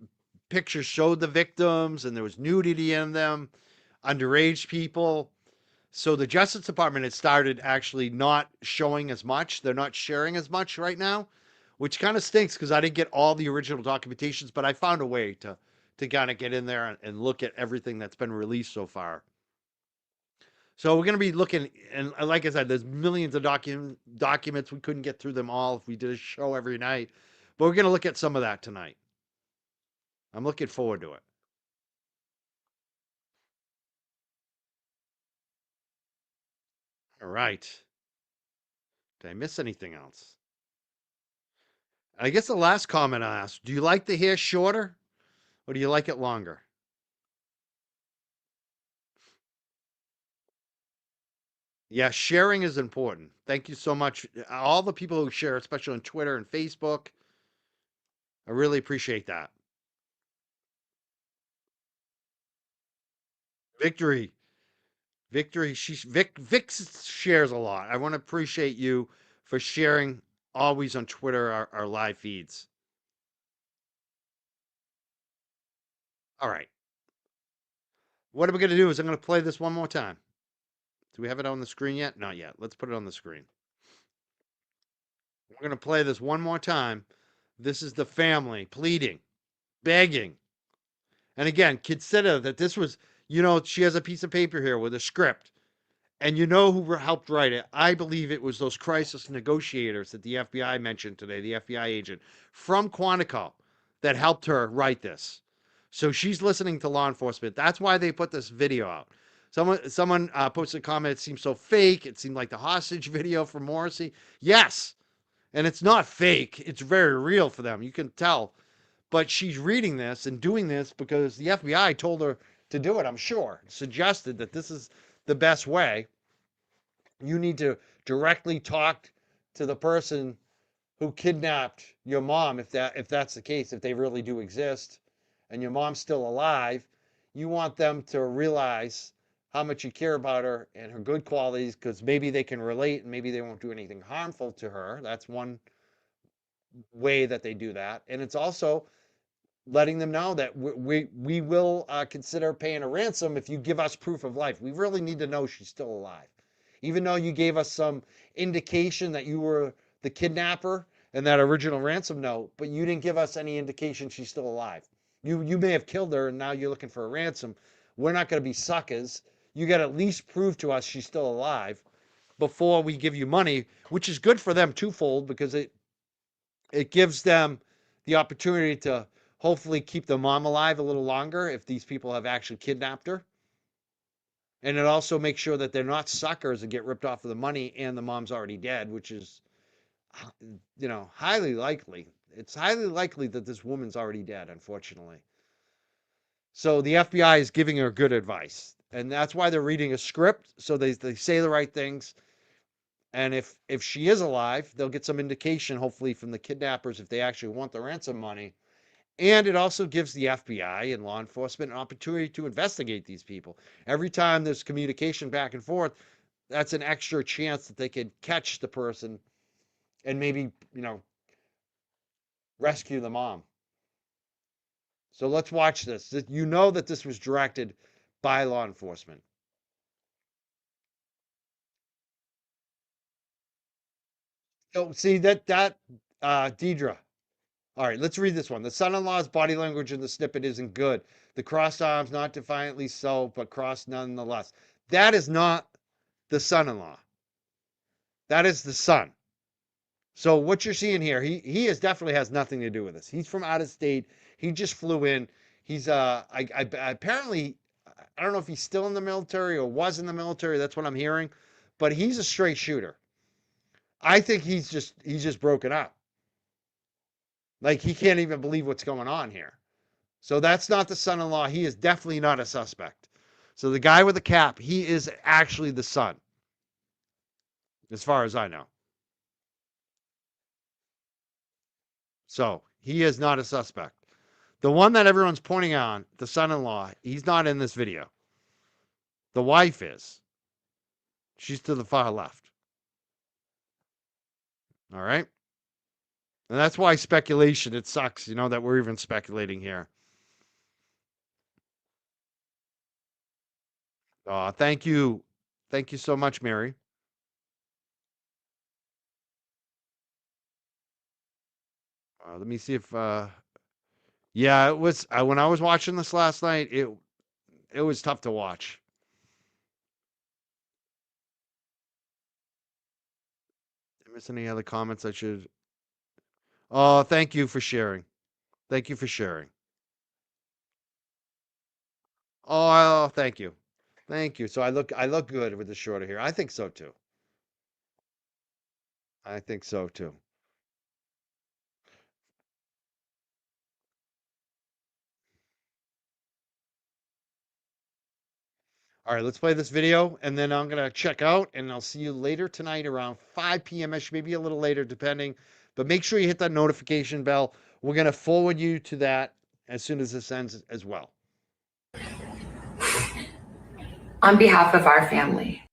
pictures showed the victims and there was nudity in them, underage people. So the Justice Department had started actually not showing as much. They're not sharing as much right now, which kind of stinks because I didn't get all the original documentations, but I found a way to kind of get in there and look at everything that's been released so far. So we're going to be looking, and like I said, there's millions of documents. We couldn't get through them all if we did a show every night. But we're going to look at some of that tonight. I'm looking forward to it. All right. Did I miss anything else? I guess the last comment I asked, do you like the hair shorter or do you like it longer? Yeah, sharing is important. Thank you so much. All the people who share, especially on Twitter and Facebook. I really appreciate that. Victory. Victory. Vic shares a lot. I want to appreciate you for sharing always on Twitter our live feeds. All right. What I'm going to do is I'm going to play this one more time. Do we have it on the screen yet? Not yet. Let's put it on the screen. We're going to play this one more time. This is the family pleading, begging. And again, consider that this was, she has a piece of paper here with a script. And you know who helped write it? I believe it was those crisis negotiators that the FBI mentioned today, the FBI agent from Quantico that helped her write this. So she's listening to law enforcement. That's why they put this video out. Someone posted a comment, it seems so fake. It seemed like the hostage video from Morrissey. Yes. And it's not fake. It's very real for them. You can tell. But she's reading this and doing this because the FBI told her to do it, I'm sure. Suggested that this is the best way. You need to directly talk to the person who kidnapped your mom, if that's the case, if they really do exist, and your mom's still alive. You want them to realize how much you care about her and her good qualities, because maybe they can relate and maybe they won't do anything harmful to her. That's one way that they do that. And it's also letting them know that we will consider paying a ransom if you give us proof of life. We really need to know she's still alive. Even though you gave us some indication that you were the kidnapper in that original ransom note, but you didn't give us any indication she's still alive. You may have killed her and now you're looking for a ransom. We're not going to be suckers. You got to at least prove to us she's still alive before we give you money, which is good for them twofold because it gives them the opportunity to hopefully keep the mom alive a little longer if these people have actually kidnapped her. And it also makes sure that they're not suckers and get ripped off of the money and the mom's already dead, which is, highly likely. It's highly likely that this woman's already dead, unfortunately. So the FBI is giving her good advice. And that's why they're reading a script, so they say the right things. And if she is alive, they'll get some indication, hopefully, from the kidnappers if they actually want the ransom money. And it also gives the FBI and law enforcement an opportunity to investigate these people. Every time there's communication back and forth, that's an extra chance that they could catch the person and maybe, rescue the mom. So let's watch this. You know that this was directed by law enforcement. So see that Deidre. All right, let's read this one. The son-in-law's body language in the snippet isn't good. The crossed arms, not defiantly so, but crossed nonetheless. That is not the son-in-law. That is the son. So what you're seeing here, he definitely has nothing to do with this. He's from out of state. He just flew in. He's apparently, I don't know if he's still in the military or was in the military. That's what I'm hearing, but he's a straight shooter. I think he's just broken up. Like he can't even believe what's going on here. So that's not the son-in-law. He is definitely not a suspect. So the guy with the cap, he is actually the son, as far as I know. So he is not a suspect. The one that everyone's pointing on, the son-in-law, he's not in this video. The wife is. She's to the far left. All right? And that's why speculation, it sucks, that we're even speculating here. Thank you. Thank you so much, Mary. Let me see if yeah, it was when I was watching this last night, it was tough to watch. Did I miss any other comments I should? Oh, thank you for sharing. Thank you for sharing. Oh, thank you. Thank you. So I look good with the shorter hair. I think so too. I think so too. All right, let's play this video and then I'm going to check out and I'll see you later tonight around 5 p.m.ish, maybe a little later depending. But make sure you hit that notification bell. We're going to forward you to that as soon as this ends as well. On behalf of our family,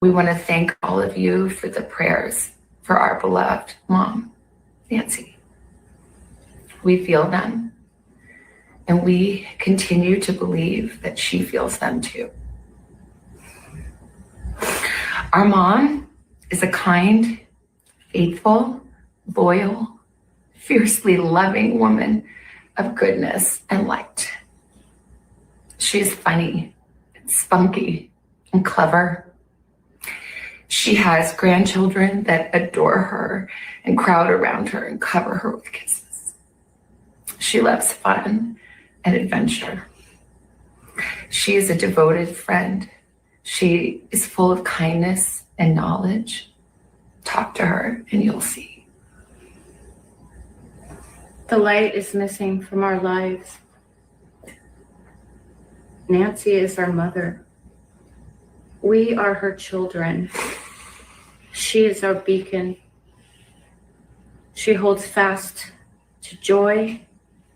we want to thank all of you for the prayers for our beloved mom, Nancy. We feel them, and we continue to believe that she feels them too. Our mom is a kind, faithful, loyal, fiercely loving woman of goodness and light. She's funny, spunky, and clever. She has grandchildren that adore her and crowd around her and cover her with kisses. She loves fun and adventure. She is a devoted friend. She is full of kindness and knowledge. Talk to her and you'll see. The light is missing from our lives. Nancy is our mother. We are her children. She is our beacon. She holds fast to joy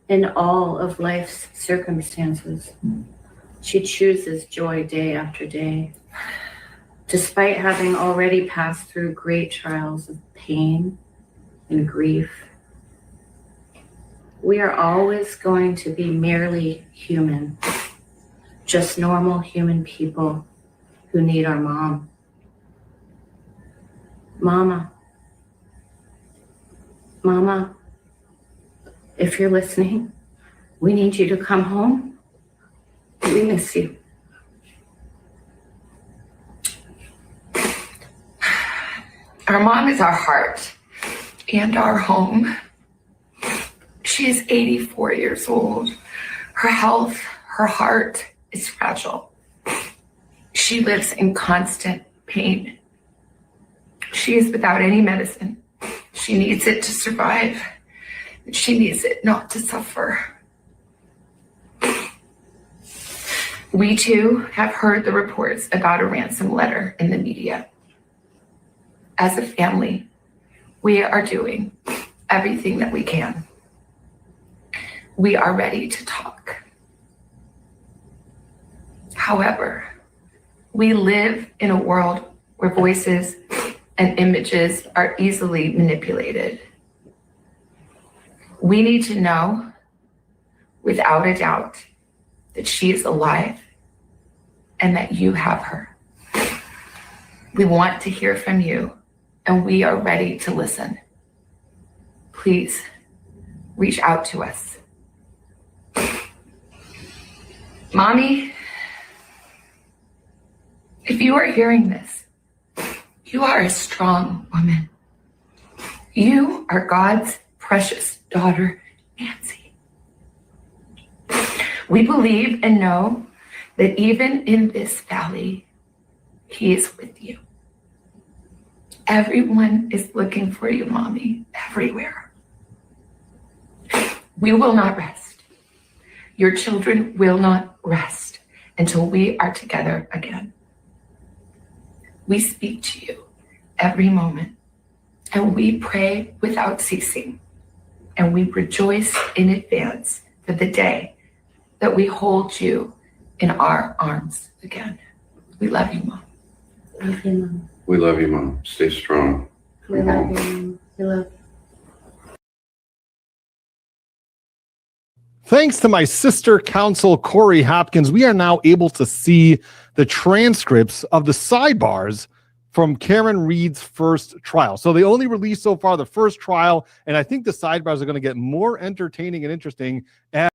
in all of life's circumstances. She chooses joy day after day. Despite having already passed through great trials of pain and grief. We are always going to be merely human, just normal human people who need our mom. Mama, if you're listening, we need you to come home. We miss you. Our mom is our heart and our home. She is 84 years old. Her health, her heart is fragile. She lives in constant pain. She is without any medicine. She needs it to survive. She needs it not to suffer. We too have heard the reports about a ransom letter in the media. As a family, we are doing everything that we can. We are ready to talk. However, we live in a world where voices and images are easily manipulated. We need to know, without a doubt, that she is alive and that you have her. We want to hear from you, and we are ready to listen. Please reach out to us. Mommy, if you are hearing this, you are a strong woman. You are God's precious daughter, Nancy. We believe and know that even in this valley, He is with you. Everyone is looking for you, Mommy, everywhere. We will not rest. Your children will not rest until we are together again. We speak to you every moment, and we pray without ceasing, and we rejoice in advance for the day that we hold you in our arms again. We love you, Mom. Love you, Mom. We love you, Mom. Stay strong. We love you, Mom. We love you. Thanks to my sister counsel, Corey Hopkins, we are now able to see the transcripts of the sidebars from Karen Reed's first trial. So they only released so far the first trial, and I think the sidebars are going to get more entertaining and interesting as